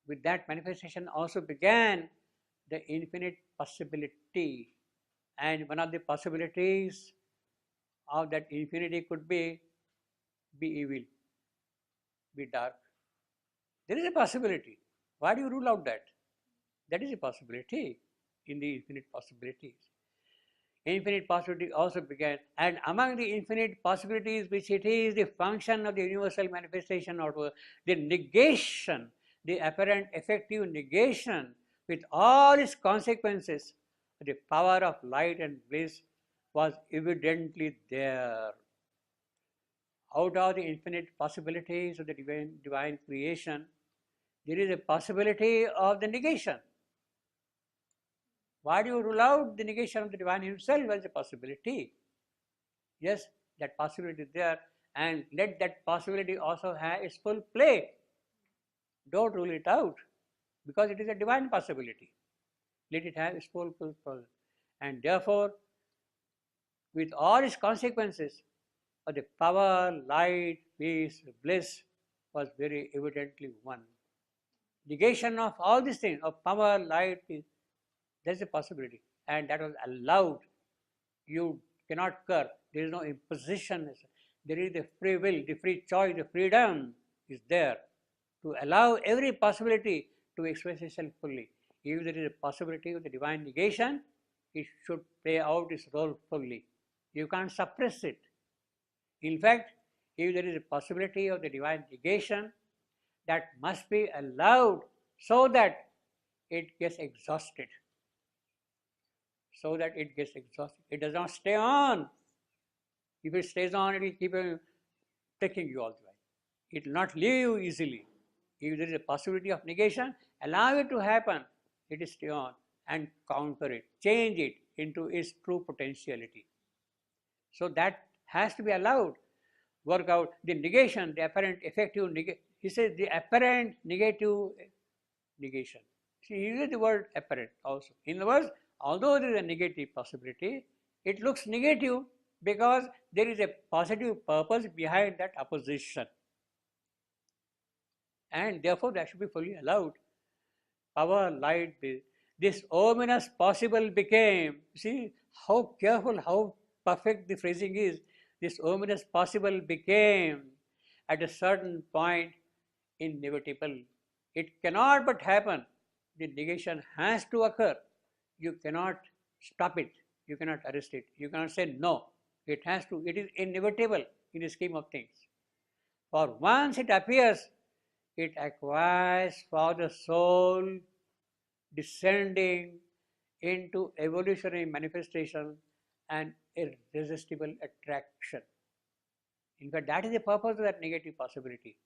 with that manifestation also began the infinite possibility. And one of the possibilities of that infinity could be evil, be dark. There is a possibility. Why do you rule out that? That is a possibility in the infinite possibilities. Infinite possibility also began, and among the infinite possibilities, which it is the function of the universal manifestation or the negation, the apparent effective negation with all its consequences, the power of light and bliss was evidently there. Out of the infinite possibilities of the divine creation, there is a possibility of the negation. Why do you rule out the negation of the divine himself as a possibility? Yes, that possibility is there, and let that possibility also have its full play. Don't rule it out, because it is a divine possibility. Let it have its full play. And therefore, with all its consequences, of the power, light, peace, bliss was very evidently one. Negation of all these things, of power, light, peace, there's a possibility, and that was allowed. You cannot curb. There is no imposition. There is the free will, the free choice, the freedom is there to allow every possibility to express itself fully. If there is a possibility of the divine negation, it should play out its role fully. You can't suppress it. In fact, if there is a possibility of the divine negation, that must be allowed so that it gets exhausted. So that it gets exhausted. It does not stay on. If it stays on, it will keep taking you all the way. It will not leave you easily. If there is a possibility of negation, allow it to happen. It is stay on and counter it, change it into its true potentiality. So that has to be allowed. Work out the negation, the apparent effective negation. He says the apparent negative negation. See, he uses the word apparent also. In other words, although there is a negative possibility, it looks negative because there is a positive purpose behind that opposition. And therefore, that should be fully allowed. Power, light, this ominous possible became, see how careful, how perfect the phrasing is. This ominous possible became at a certain point inevitable. It cannot but happen. The negation has to occur. You cannot stop it. You cannot arrest it. You cannot say no. It has to. It is inevitable in the scheme of things. For once it appears, it acquires for the soul descending into evolutionary manifestation and irresistible attraction. In fact, that is the purpose of that negative possibility.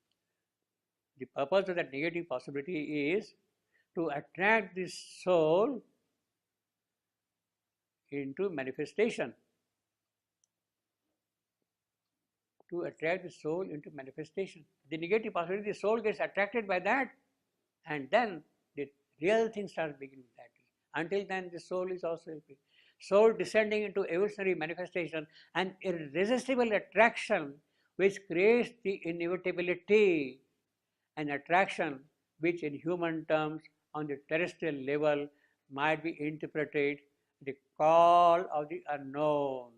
The purpose of that negative possibility is to attract the soul into manifestation. To attract the soul into manifestation. The negative possibility, the soul gets attracted by that, and then the real thing starts beginning with that. Until then, the soul is also soul descending into evolutionary manifestation and irresistible attraction, which creates the inevitability, an attraction which in human terms on the terrestrial level might be interpreted the call of the unknown.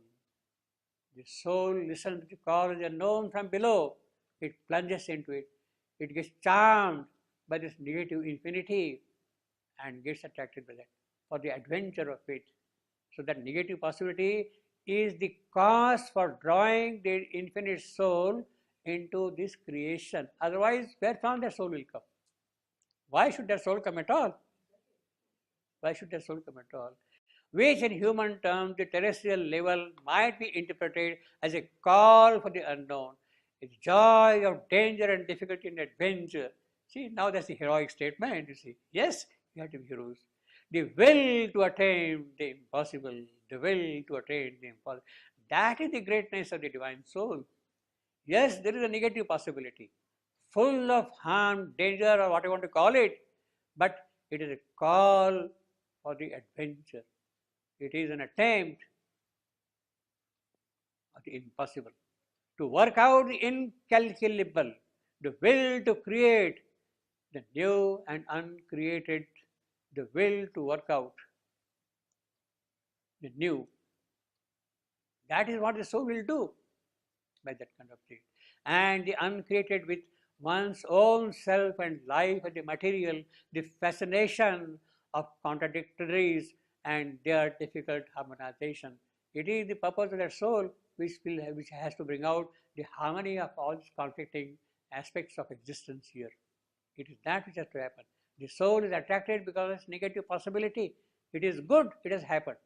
The soul listens to the call of the unknown from below. It plunges into it. It gets charmed by this negative infinity and gets attracted by that for the adventure of it. So that negative possibility is the cause for drawing the infinite soul into this creation. Otherwise, where from that soul will come? Why should that soul come at all? Why should that soul come at all? Which in human terms, the terrestrial level might be interpreted as a call for the unknown, a joy of danger and difficulty and adventure. See, now that's the heroic statement, you see. Yes, we have to be heroes. The will to attain the impossible, the will to attain the impossible. That is the greatness of the divine soul. Yes, there is a negative possibility, full of harm, danger, or what you want to call it, but it is a call for the adventure. It is an attempt at the impossible, to work out the incalculable, the will to create the new and uncreated, the will to work out the new. That is what the soul will do by that kind of thing. And the uncreated with one's own self and life and the material, the fascination of contradictories and their difficult harmonization. It is the purpose of the soul which has to bring out the harmony of all these conflicting aspects of existence here. It is that which has to happen. The soul is attracted because of its negative possibility. It is good, it has happened.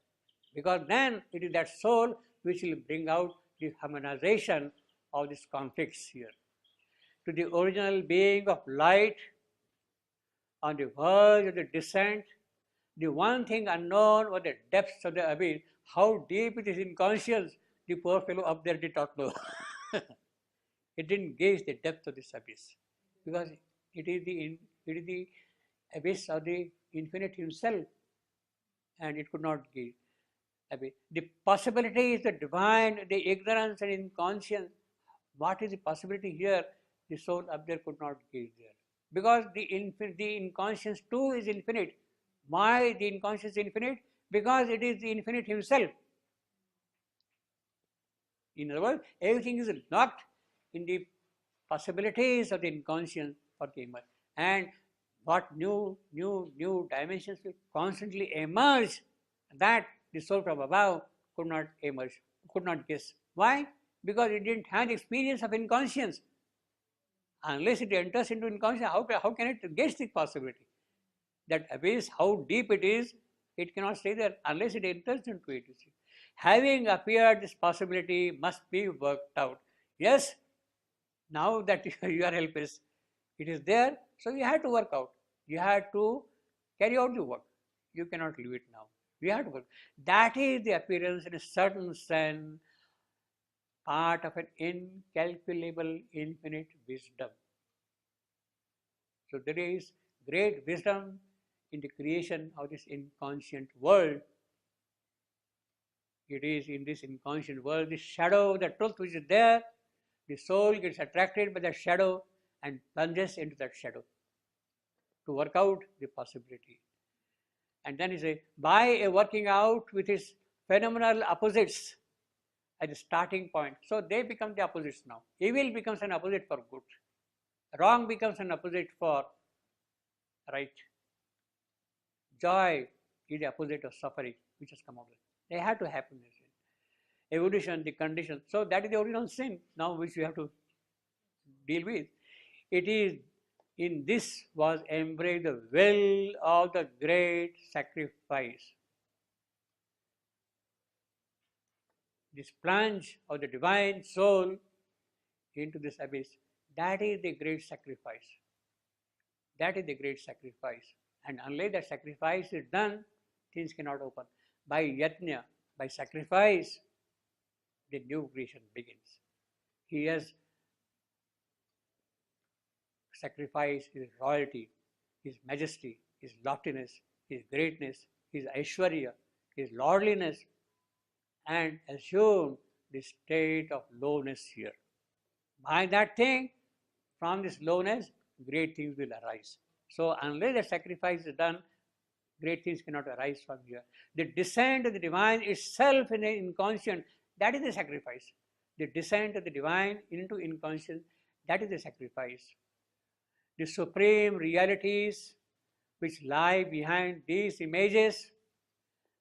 Because then it is that soul which will bring out the harmonization of these conflicts here. To the original being of light, on the verge of the descent, the one thing unknown was the depths of the abyss. How deep it is in conscience, the poor fellow up there did not know. It didn't gauge the depth of this abyss because it is the abyss of the infinite himself, and it could not gauge. The possibility is the divine, the ignorance and inconscience. What is the possibility here? The soul up there could not gauge there. Because the inconscience too is infinite. Why the inconscious is infinite? Because it is the infinite himself. In other words, everything is locked in the possibilities of the inconscience for the emerge. And what new dimensions will constantly emerge that the soul from above could not emerge, could not guess. Why? Because it didn't have the experience of inconscience. Unless it enters into inconscience, how can it guess the possibility? That abyss, how deep it is, it cannot stay there unless it enters into it. You see. Having appeared, this possibility must be worked out. Yes, now that you are helpless, it is there, so you have to work out. You have to carry out the work. You cannot leave it now. You have to work. That is the appearance in a certain sense, part of an incalculable infinite wisdom. So there is great wisdom in the creation of this inconscient world. It is in this inconscient world, the shadow, the truth which is there, the soul gets attracted by the shadow and plunges into that shadow to work out the possibility. And then he says, by a working out with its phenomenal opposites at the starting point, so they become the opposites now. Evil becomes an opposite for good. Wrong becomes an opposite for right. Joy is the opposite of suffering, which has come out of it. They have to happen. Evolution, the condition. So that is the original sin now which we have to deal with. It is in this was embraced the will of the great sacrifice. This plunge of the divine soul into this abyss, that is the great sacrifice. That is the great sacrifice. And unless that sacrifice is done, things cannot open. By yatna, by sacrifice, the new creation begins. He has sacrificed his royalty, his majesty, his loftiness, his greatness, his aishwarya, his lordliness, and assumed the state of lowness here. By that thing, from this lowness, great things will arise. So unless the sacrifice is done, great things cannot arise from here. The descent of the divine itself in the inconscient, that is the sacrifice. The descent of the divine into inconscient, that is the sacrifice. The supreme realities which lie behind these images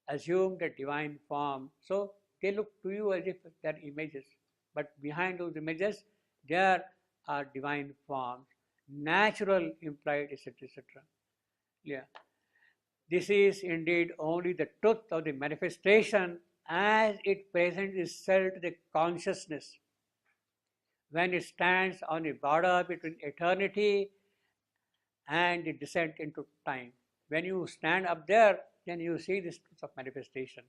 assume the divine form. So they look to you as if they are images, but behind those images there are divine forms, natural, implied, etc., etc. Yeah. This is indeed only the truth of the manifestation as it presents itself to the consciousness when it stands on the border between eternity and the descent into time. When you stand up there, then you see this truth of manifestation.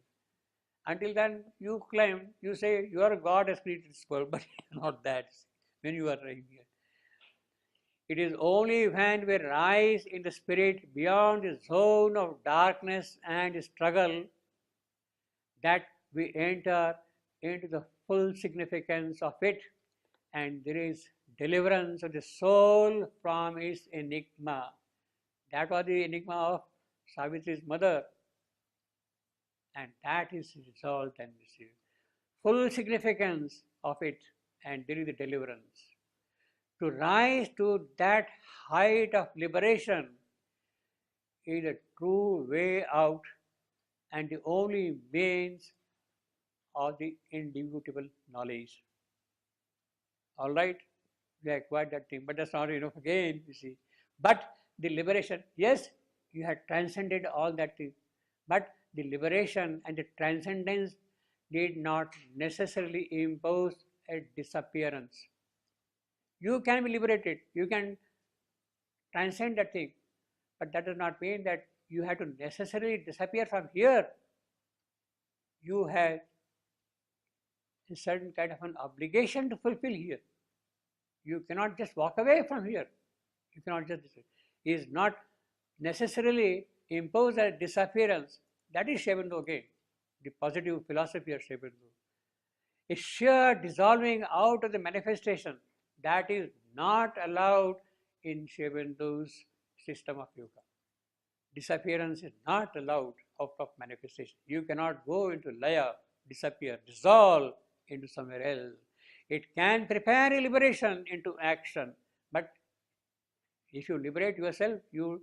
Until then, you claim, you say, your God has created this world, but not that when you are right here. It is only when we rise in the spirit beyond the zone of darkness and struggle that we enter into the full significance of it, and there is deliverance of the soul from its enigma. That was the enigma of Savitri's mother, and that is resolved and received. Full significance of it, and there is the deliverance. To rise to that height of liberation is a true way out and the only means of the indubitable knowledge. All right, we acquired that thing, but that's not enough again, you see. But the liberation, yes, you had transcended all that thing, but the liberation and the transcendence did not necessarily impose a disappearance. You can be liberated, you can transcend that thing, but that does not mean that you have to necessarily disappear from here. You have a certain kind of an obligation to fulfill here. You cannot just walk away from here. You cannot just, it is not necessarily impose a disappearance. That is Sri Aurobindo again, the positive philosophy of Sri Aurobindo. A sheer dissolving out of the manifestation, that is not allowed in Sri Aurobindo's system of yoga. Disappearance is not allowed out of manifestation. You cannot go into laya, disappear, dissolve into somewhere else. It can prepare a liberation into action, but if you liberate yourself, you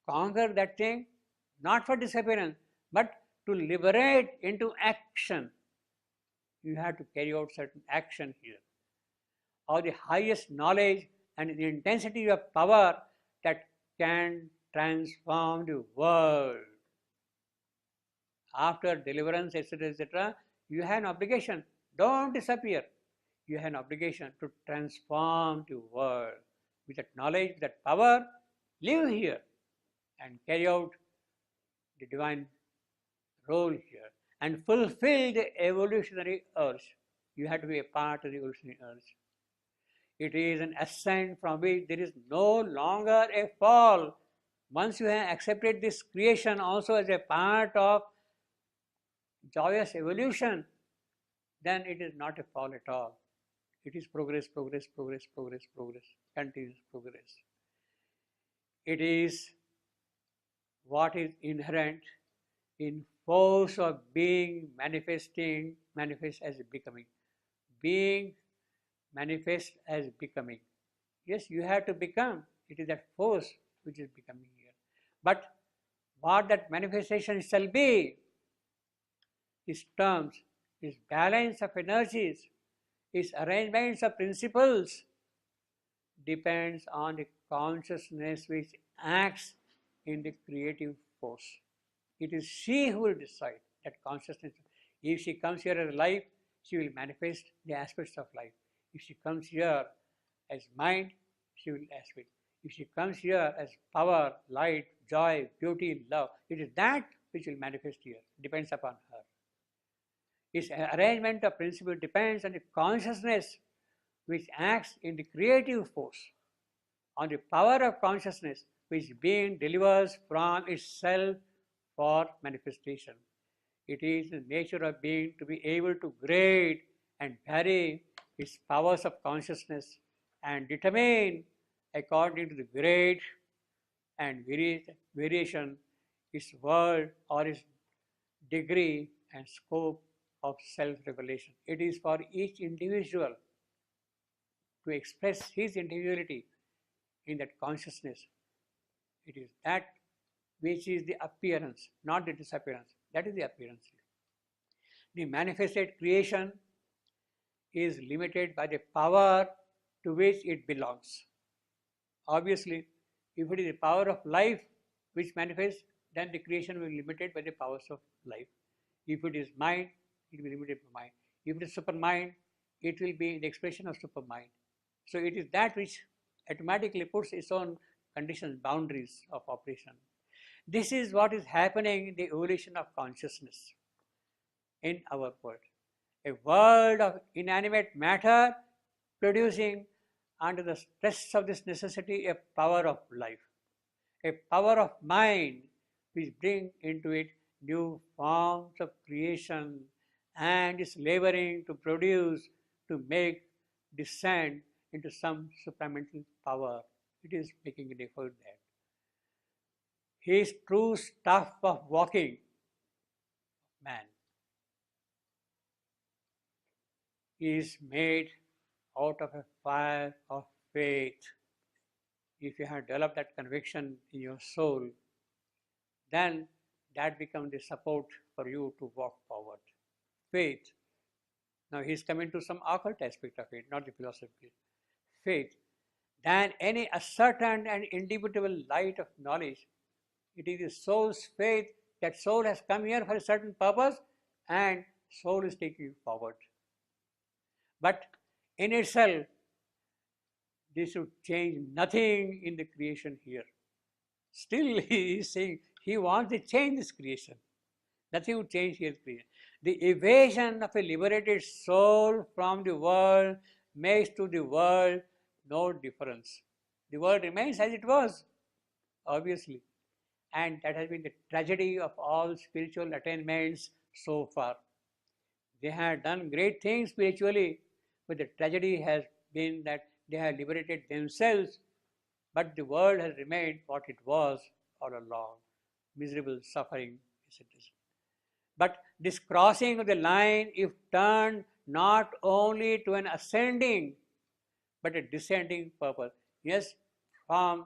conquer that thing not for disappearance, but to liberate into action. You have to carry out certain action here, or the highest knowledge and the intensity of power that can transform the world. After deliverance, etc., etc., you have an obligation. Don't disappear. You have an obligation to transform the world. With that knowledge, with that power, live here and carry out the divine role here and fulfill the evolutionary urge. You have to be a part of the evolutionary urge. It is an ascent from which there is no longer a fall. Once you have accepted this creation also as a part of joyous evolution, then it is not a fall at all. It is progress, progress, progress, progress, progress, continuous progress. It is what is inherent in force of being, manifesting, manifest as becoming. Being, manifest as becoming. Yes, you have to become. It is that force which is becoming here. But what that manifestation shall be, its terms, its balance of energies, its arrangements of principles, depends on the consciousness which acts in the creative force. It is she who will decide that consciousness. If she comes here as life, she will manifest the aspects of life. If she comes here as mind, she will aspect. If she comes here as power, light, joy, beauty, love, it is that which will manifest here. Depends upon her. Its arrangement of principle depends on the consciousness which acts in the creative force, on the power of consciousness which being delivers from itself for manifestation. It is the nature of being to be able to grade and vary its powers of consciousness and determine according to the grade and variation its world or its degree and scope of self-revelation. It is for each individual to express his individuality in that consciousness. It is that which is the appearance, not the disappearance. That is the appearance. The manifested creation is limited by the power to which it belongs. Obviously, if it is the power of life which manifests, then the creation will be limited by the powers of life. If it is mind, it will be limited by mind. If it is supermind, it will be the expression of supermind. So it is that which automatically puts its own conditions, boundaries of operation. This is what is happening in the evolution of consciousness in our world. A world of inanimate matter producing under the stress of this necessity a power of life, a power of mind which bring into it new forms of creation and is laboring to produce, to make, descend into some supramental power. It is making an effort there. His true stuff of walking, man, is made out of a fire of faith. If you have developed that conviction in your soul, then that becomes the support for you to walk forward. Faith. Now he is coming to some occult aspect of it, not the philosophical. Faith. Than any ascertained and indubitable light of knowledge, it is the soul's faith that soul has come here for a certain purpose and soul is taking you forward. But in itself, this should change nothing in the creation here. Still, he is saying he wants to change this creation. Nothing would change here. The evasion of a liberated soul from the world makes to the world no difference. The world remains as it was, obviously. And that has been the tragedy of all spiritual attainments so far. They have done great things spiritually, but the tragedy has been that they have liberated themselves, but the world has remained what it was all along, miserable, suffering, etc. But this crossing of the line, if turned not only to an ascending, but a descending purpose. Yes, from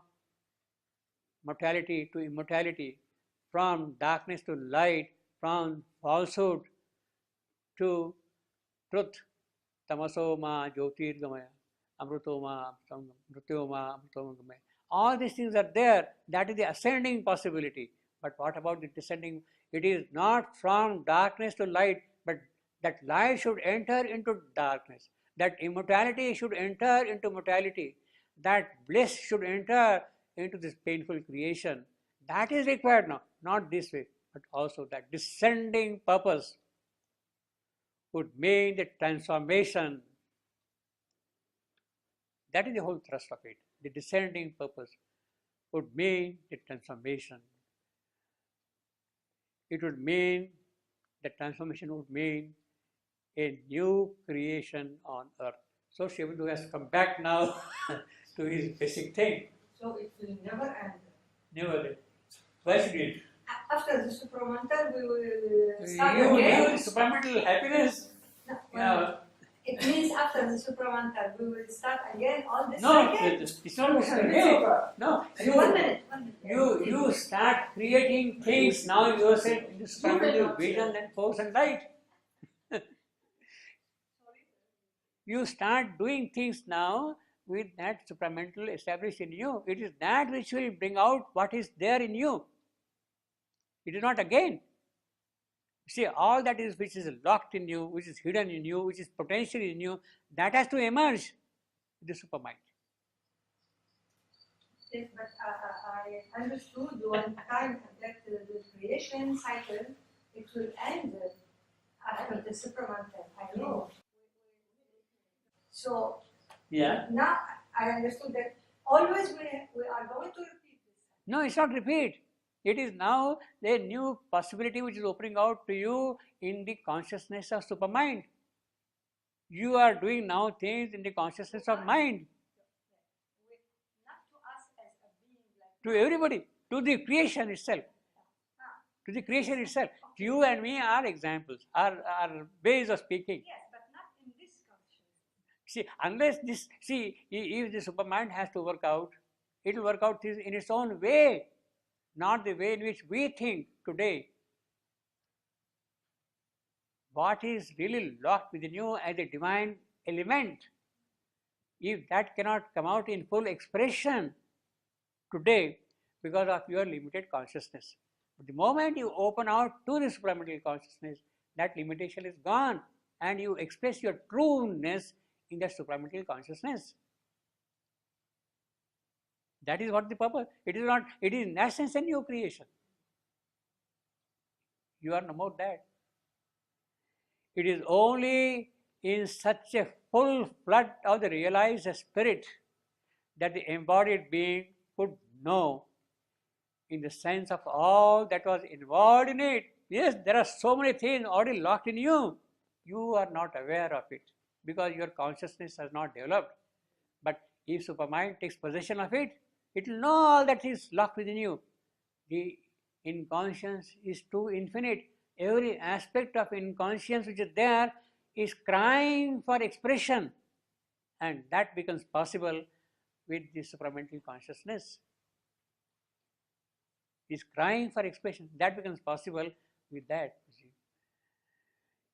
mortality to immortality, from darkness to light, from falsehood to truth. Tamaso ma jyotirgamaya, amruto ma mrityo ma amrutogamaya. All these things are there. That is the ascending possibility. But what about the descending? It is not from darkness to light, but that light should enter into darkness. That immortality should enter into mortality. That bliss should enter into this painful creation. That is required now, not this way, but also that descending purpose would mean the transformation. That is the whole thrust of it. The descending purpose would mean the transformation. It would mean, the transformation would mean a new creation on earth. So Sri Aurobindo has come back now to his basic thing. So it will never end. Never. Why should it? After the supramental, we will start again. You supramental happiness. No, Yeah. It means after the supramental, we will start again all this No, again. it's not again. No, One minute. you start creating things now yourself in the supramental vision and force and light. You start doing things now with that supramental established in you. It is that which will bring out what is there in you. It is not again. See, all that is which is locked in you, which is hidden in you, which is potential in you, that has to emerge in the supermind. Yes, but I understood one time that the creation cycle, it will end after the supramental. I know. So Yeah. now I understood that always we are going to repeat this. No, it's not repeat. It is now the new possibility which is opening out to you in the consciousness of supermind. You are doing now things in the consciousness of mind. Not to us as a being like To everybody, to the creation itself. To the creation itself. You and me are examples, are ways of speaking. yes, but not in this consciousness. See, unless this, see, if the supermind has to work out, it will work out in its own way, not the way in which we think today. What is really locked within you as a divine element, if that cannot come out in full expression today because of your limited consciousness. But the moment you open out to the supramental consciousness, that limitation is gone and you express your trueness in that supramental consciousness. That is what the purpose. It is not, it is in essence a new creation. You are no more that. It is only in such a full flood of the realized spirit that the embodied being could know in the sense of all that was involved in it. Yes, there are so many things already locked in you. You are not aware of it because your consciousness has not developed. But if supermind takes possession of it, it will know all that is locked within you. The inconscience is too infinite. Every aspect of inconscience which is there is crying for expression. and that becomes possible with the supramental consciousness. Is crying for expression, that becomes possible with that.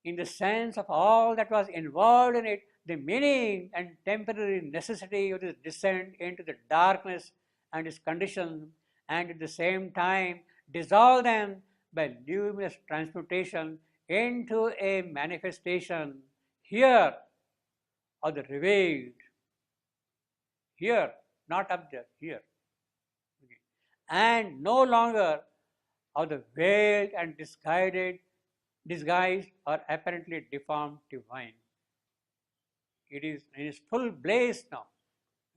In the sense of all that was involved in it, the meaning and temporary necessity of this descent into the darkness and its conditions, and at the same time dissolve them by luminous transmutation into a manifestation here of the revealed. Here, not up there, here. And no longer of the veiled and disguised or apparently deformed divine. It is in its full blaze now,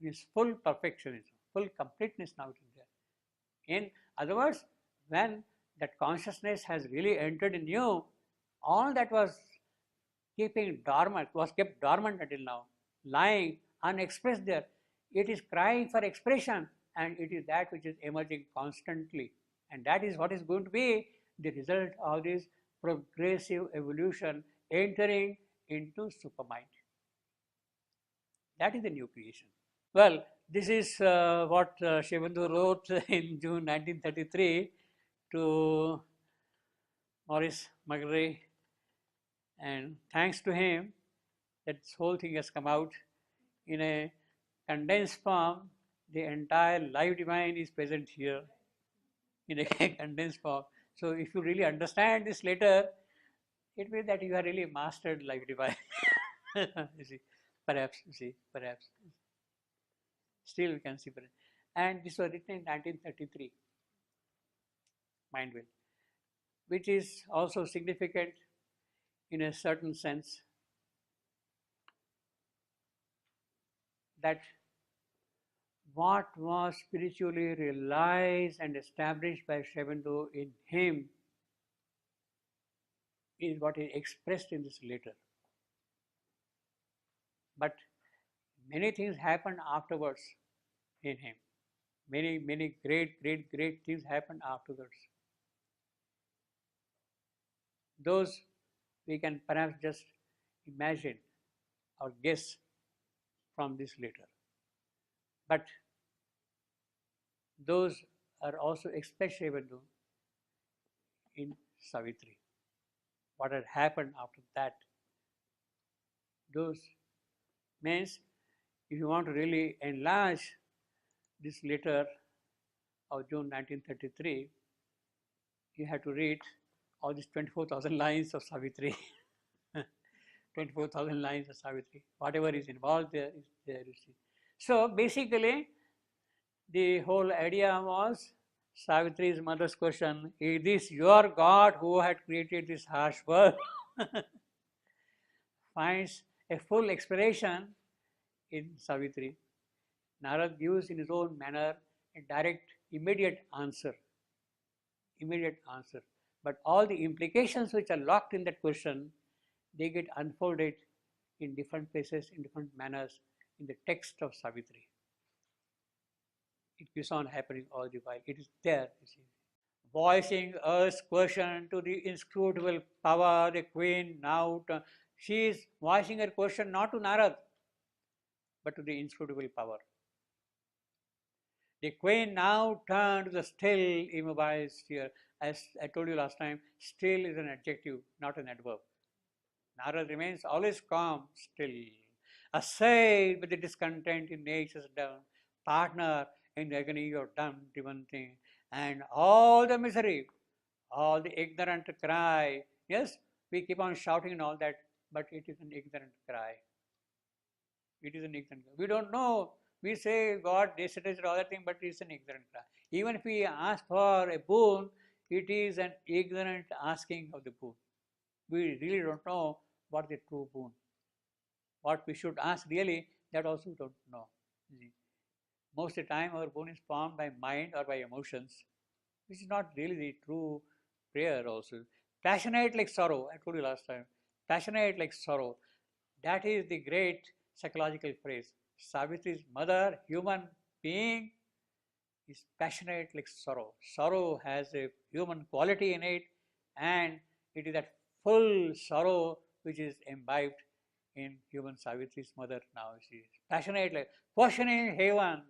in its full perfection, full completeness now it is there. In other words, when that consciousness has really entered in you, all that was kept dormant until now, lying unexpressed there, it is crying for expression, and it is that which is emerging constantly. And that is what is going to be the result of this progressive evolution entering into supermind. That is the new creation. Well, this is what Sri Aurobindo wrote in June 1933 to Maurice McGrey, and thanks to him, that this whole thing has come out in a condensed form. The entire life divine is present here in a condensed form. So if you really understand this letter, it means that you have really mastered life divine. You see, perhaps. Still we can see. And this was written in 1933, Mindville, which is also significant in a certain sense that what was spiritually realized and established by Sri Aurobindo in him is what is expressed in this letter. But many things happened afterwards in him. Many great things happened afterwards. Those we can perhaps just imagine or guess from this letter. But those are also expressed in Savitri. What had happened after that? Those means, if you want to really enlarge this letter of June 1933, you have to read all these 24,000 lines of Savitri. 24,000 lines of Savitri. Whatever is involved there is there, you see. So basically, the whole idea was Savitri's mother's question, is this your God who had created this harsh world? Finds a full expression in Savitri. Narad gives in his own manner a direct, immediate answer. But all the implications which are locked in that question, they get unfolded in different places, in different manners in the text of Savitri. It keeps on happening all the while. It is there, you see. Voicing Earth's question to the inscrutable power, the queen now, she is voicing her question not to Narad, but to the inscrutable power. The queen now turned to the still, immobile sphere. As I told you last time, still is an adjective, not an adverb. Narad remains always calm, still, assailed with the discontent in nature's down, partner in the agony of dumb-driven thing, and all the misery, all the ignorant cry. Yes, we keep on shouting and all that, but it is an ignorant cry. It is an ignorant cry. We don't know. We say God, this, it, all that thing, but it's an ignorant cry. Even if we ask for a boon, it is an ignorant asking of the boon. We really don't know what the true boon. What we should ask really, that also we don't know. Most of the time our boon is formed by mind or by emotions, which is not really the true prayer also. Passionate like sorrow, I told you last time. Passionate like sorrow. That is the great psychological phrase. Savitri's mother, human being, is passionate like sorrow. Sorrow has a human quality in it, and it is that full sorrow which is imbibed in human Savitri's mother now. She is passionately questioning heaven.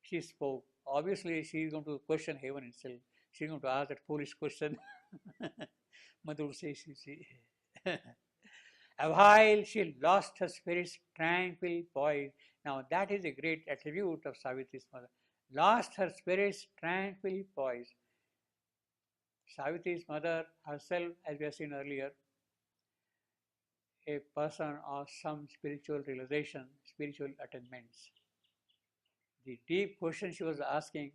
She spoke. Obviously, she is going to question heaven itself. She is going to ask that foolish question. Mother would say, she. A while she lost her spirit's tranquil poise. Now that is a great attribute of Savitri's mother. Lost her spirit's tranquil poise. Savitri's mother herself, as we have seen earlier, a person of some spiritual realization, spiritual attainments. The deep questions she was asking,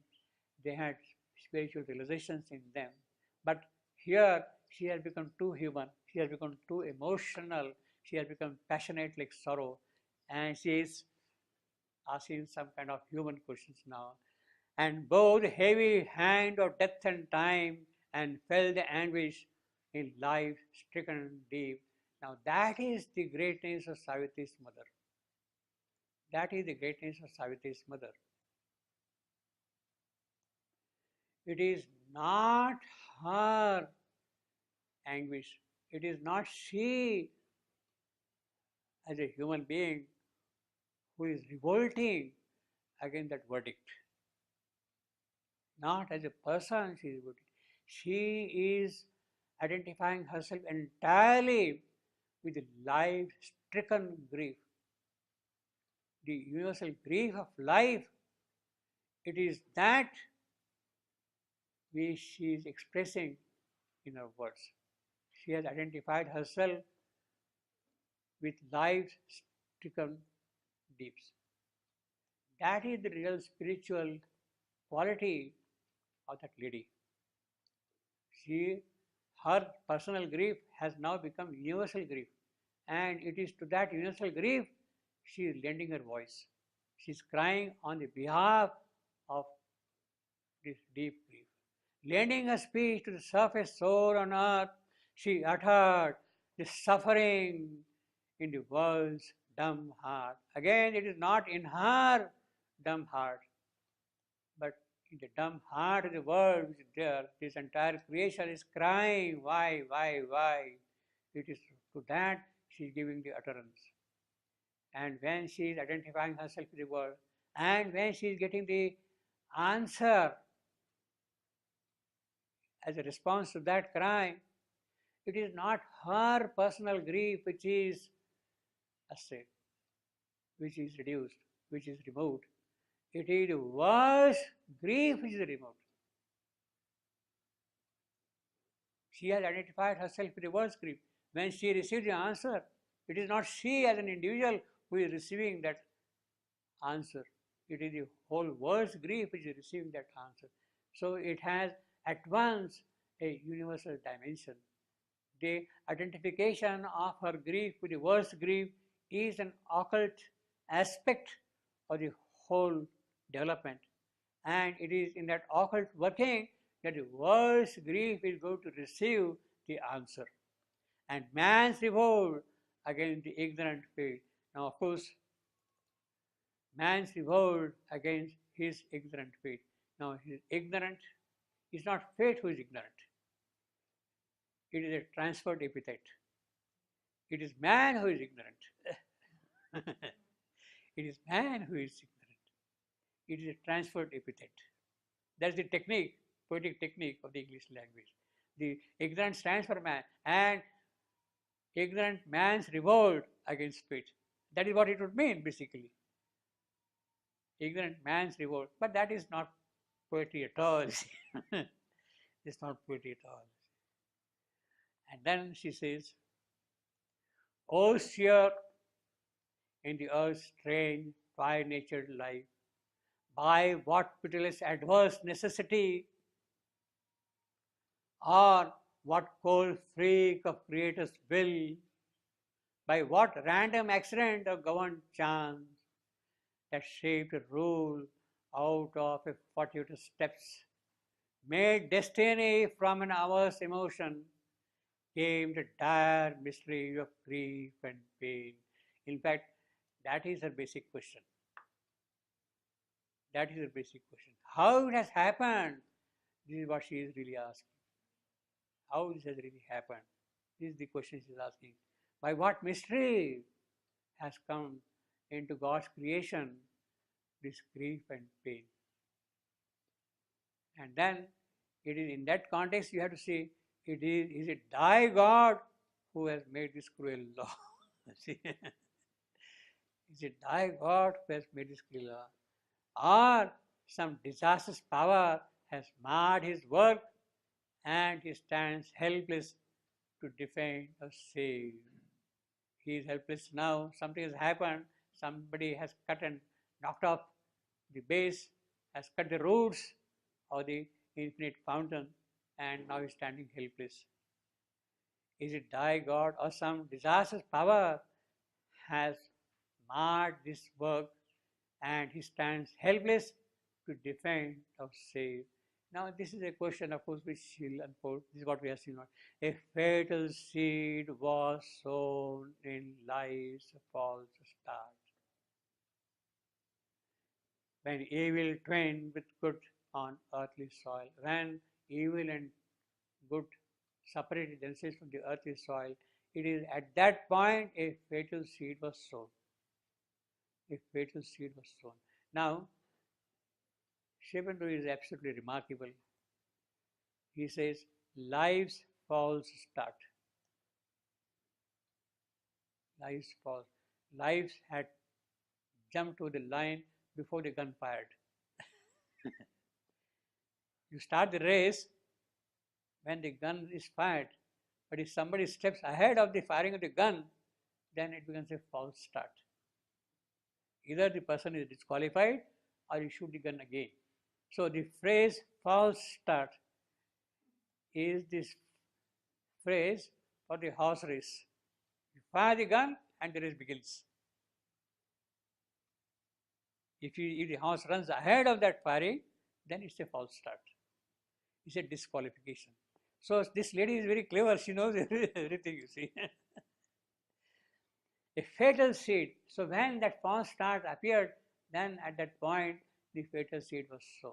they had spiritual realizations in them. But here she has become too human, she has become too emotional, she has become passionate like sorrow, and she is asking some kind of human questions now. And bore the heavy hand of death and time, and felt the anguish in life stricken deep. Now that is the greatness of Savitri's mother. That is the greatness of Savitri's mother. It is not her anguish. It is not she as a human being who is revolting against that verdict. Not as a person she is revolting. She is identifying herself entirely with the life-stricken grief. The universal grief of life, it is that which she is expressing in her words. She has identified herself with life-stricken deeps. That is the real spiritual quality of that lady. Her personal grief has now become universal grief, and it is to that universal grief she is lending her voice. She is crying on the behalf of this deep grief. Lending her speech to the surface soul on earth, she uttered the suffering in the world's dumb heart. Again, it is not in her dumb heart, but in the dumb heart of the world which is there. This entire creation is crying, why, why? It is to that she is giving the utterance. And when she is identifying herself with the world, and when she is getting the answer as a response to that cry, it is not her personal grief which is assailed, which is reduced, which is removed. It is the world's grief which is removed. She has identified herself with the world's grief. When she receives the answer, it is not she as an individual who is receiving that answer. It is the whole world's grief which is receiving that answer. So it has at once a universal dimension. The identification of her grief with the world's grief is an occult aspect of the whole development. And it is in that occult working that the world's grief is going to receive the answer. And man's revolt against the ignorant fate. Now, of course, man's revolt against his ignorant fate. Now, his ignorant is not fate who is ignorant. It is a transferred epithet. It is man who is ignorant. It is man who is ignorant. It is a transferred epithet. That's the technique, poetic technique of the English language. The ignorant stands for man, and ignorant man's revolt against fate. That is what it would mean, basically. Ignorant man's revolt. But that is not poetry at all. It's not poetry at all. And then she says, "O seer in the earth's strange, by-natured life, by what pitiless adverse necessity or what cold freak of Creator's will, by what random accident or governed chance that shaped a rule out of a fortuitous steps, made destiny from an hour's emotion, came the dire mystery of grief and pain." In fact, that is her basic question. That is her basic question. How it has happened? This is what she is really asking. How this has really happened? This is the question she is asking. By what mystery? has come into God's creation, this grief and pain. And then it is in that context you have to see, is it thy God who has made this cruel law? See? Is it thy God who has made this cruel law? Or some disastrous power has marred his work and he stands helpless to defend or save. He is helpless now. Something has happened. Somebody has cut and knocked off the base, has cut the roots of the infinite fountain, and now he is standing helpless. Is it thy God or some disastrous power has marred this work and he stands helpless to defend or save? Now, this is a question, of course, which will unfold. This is what we have seen. A fatal seed was sown in life's false start. When evil twain with good on earthly soil, when evil and good separated themselves from the earthly soil, it is at that point a fatal seed was sown. A fatal seed was sown. Now, Schipenheuer is absolutely remarkable. He says, life's false start. Life's false. Lives had jumped to the line before the gun fired. You start the race when the gun is fired, but if somebody steps ahead of the firing of the gun, then it becomes a false start. Either the person is disqualified or you shoot the gun again. So the phrase false start is this phrase for the horse race. You fire the gun and the race begins. If the horse runs ahead of that firing, then it's a false start. It's a disqualification. So this lady is very clever. She knows everything, you see. A fatal seed. So when that false start appeared, then at that point the fatal seed was sown.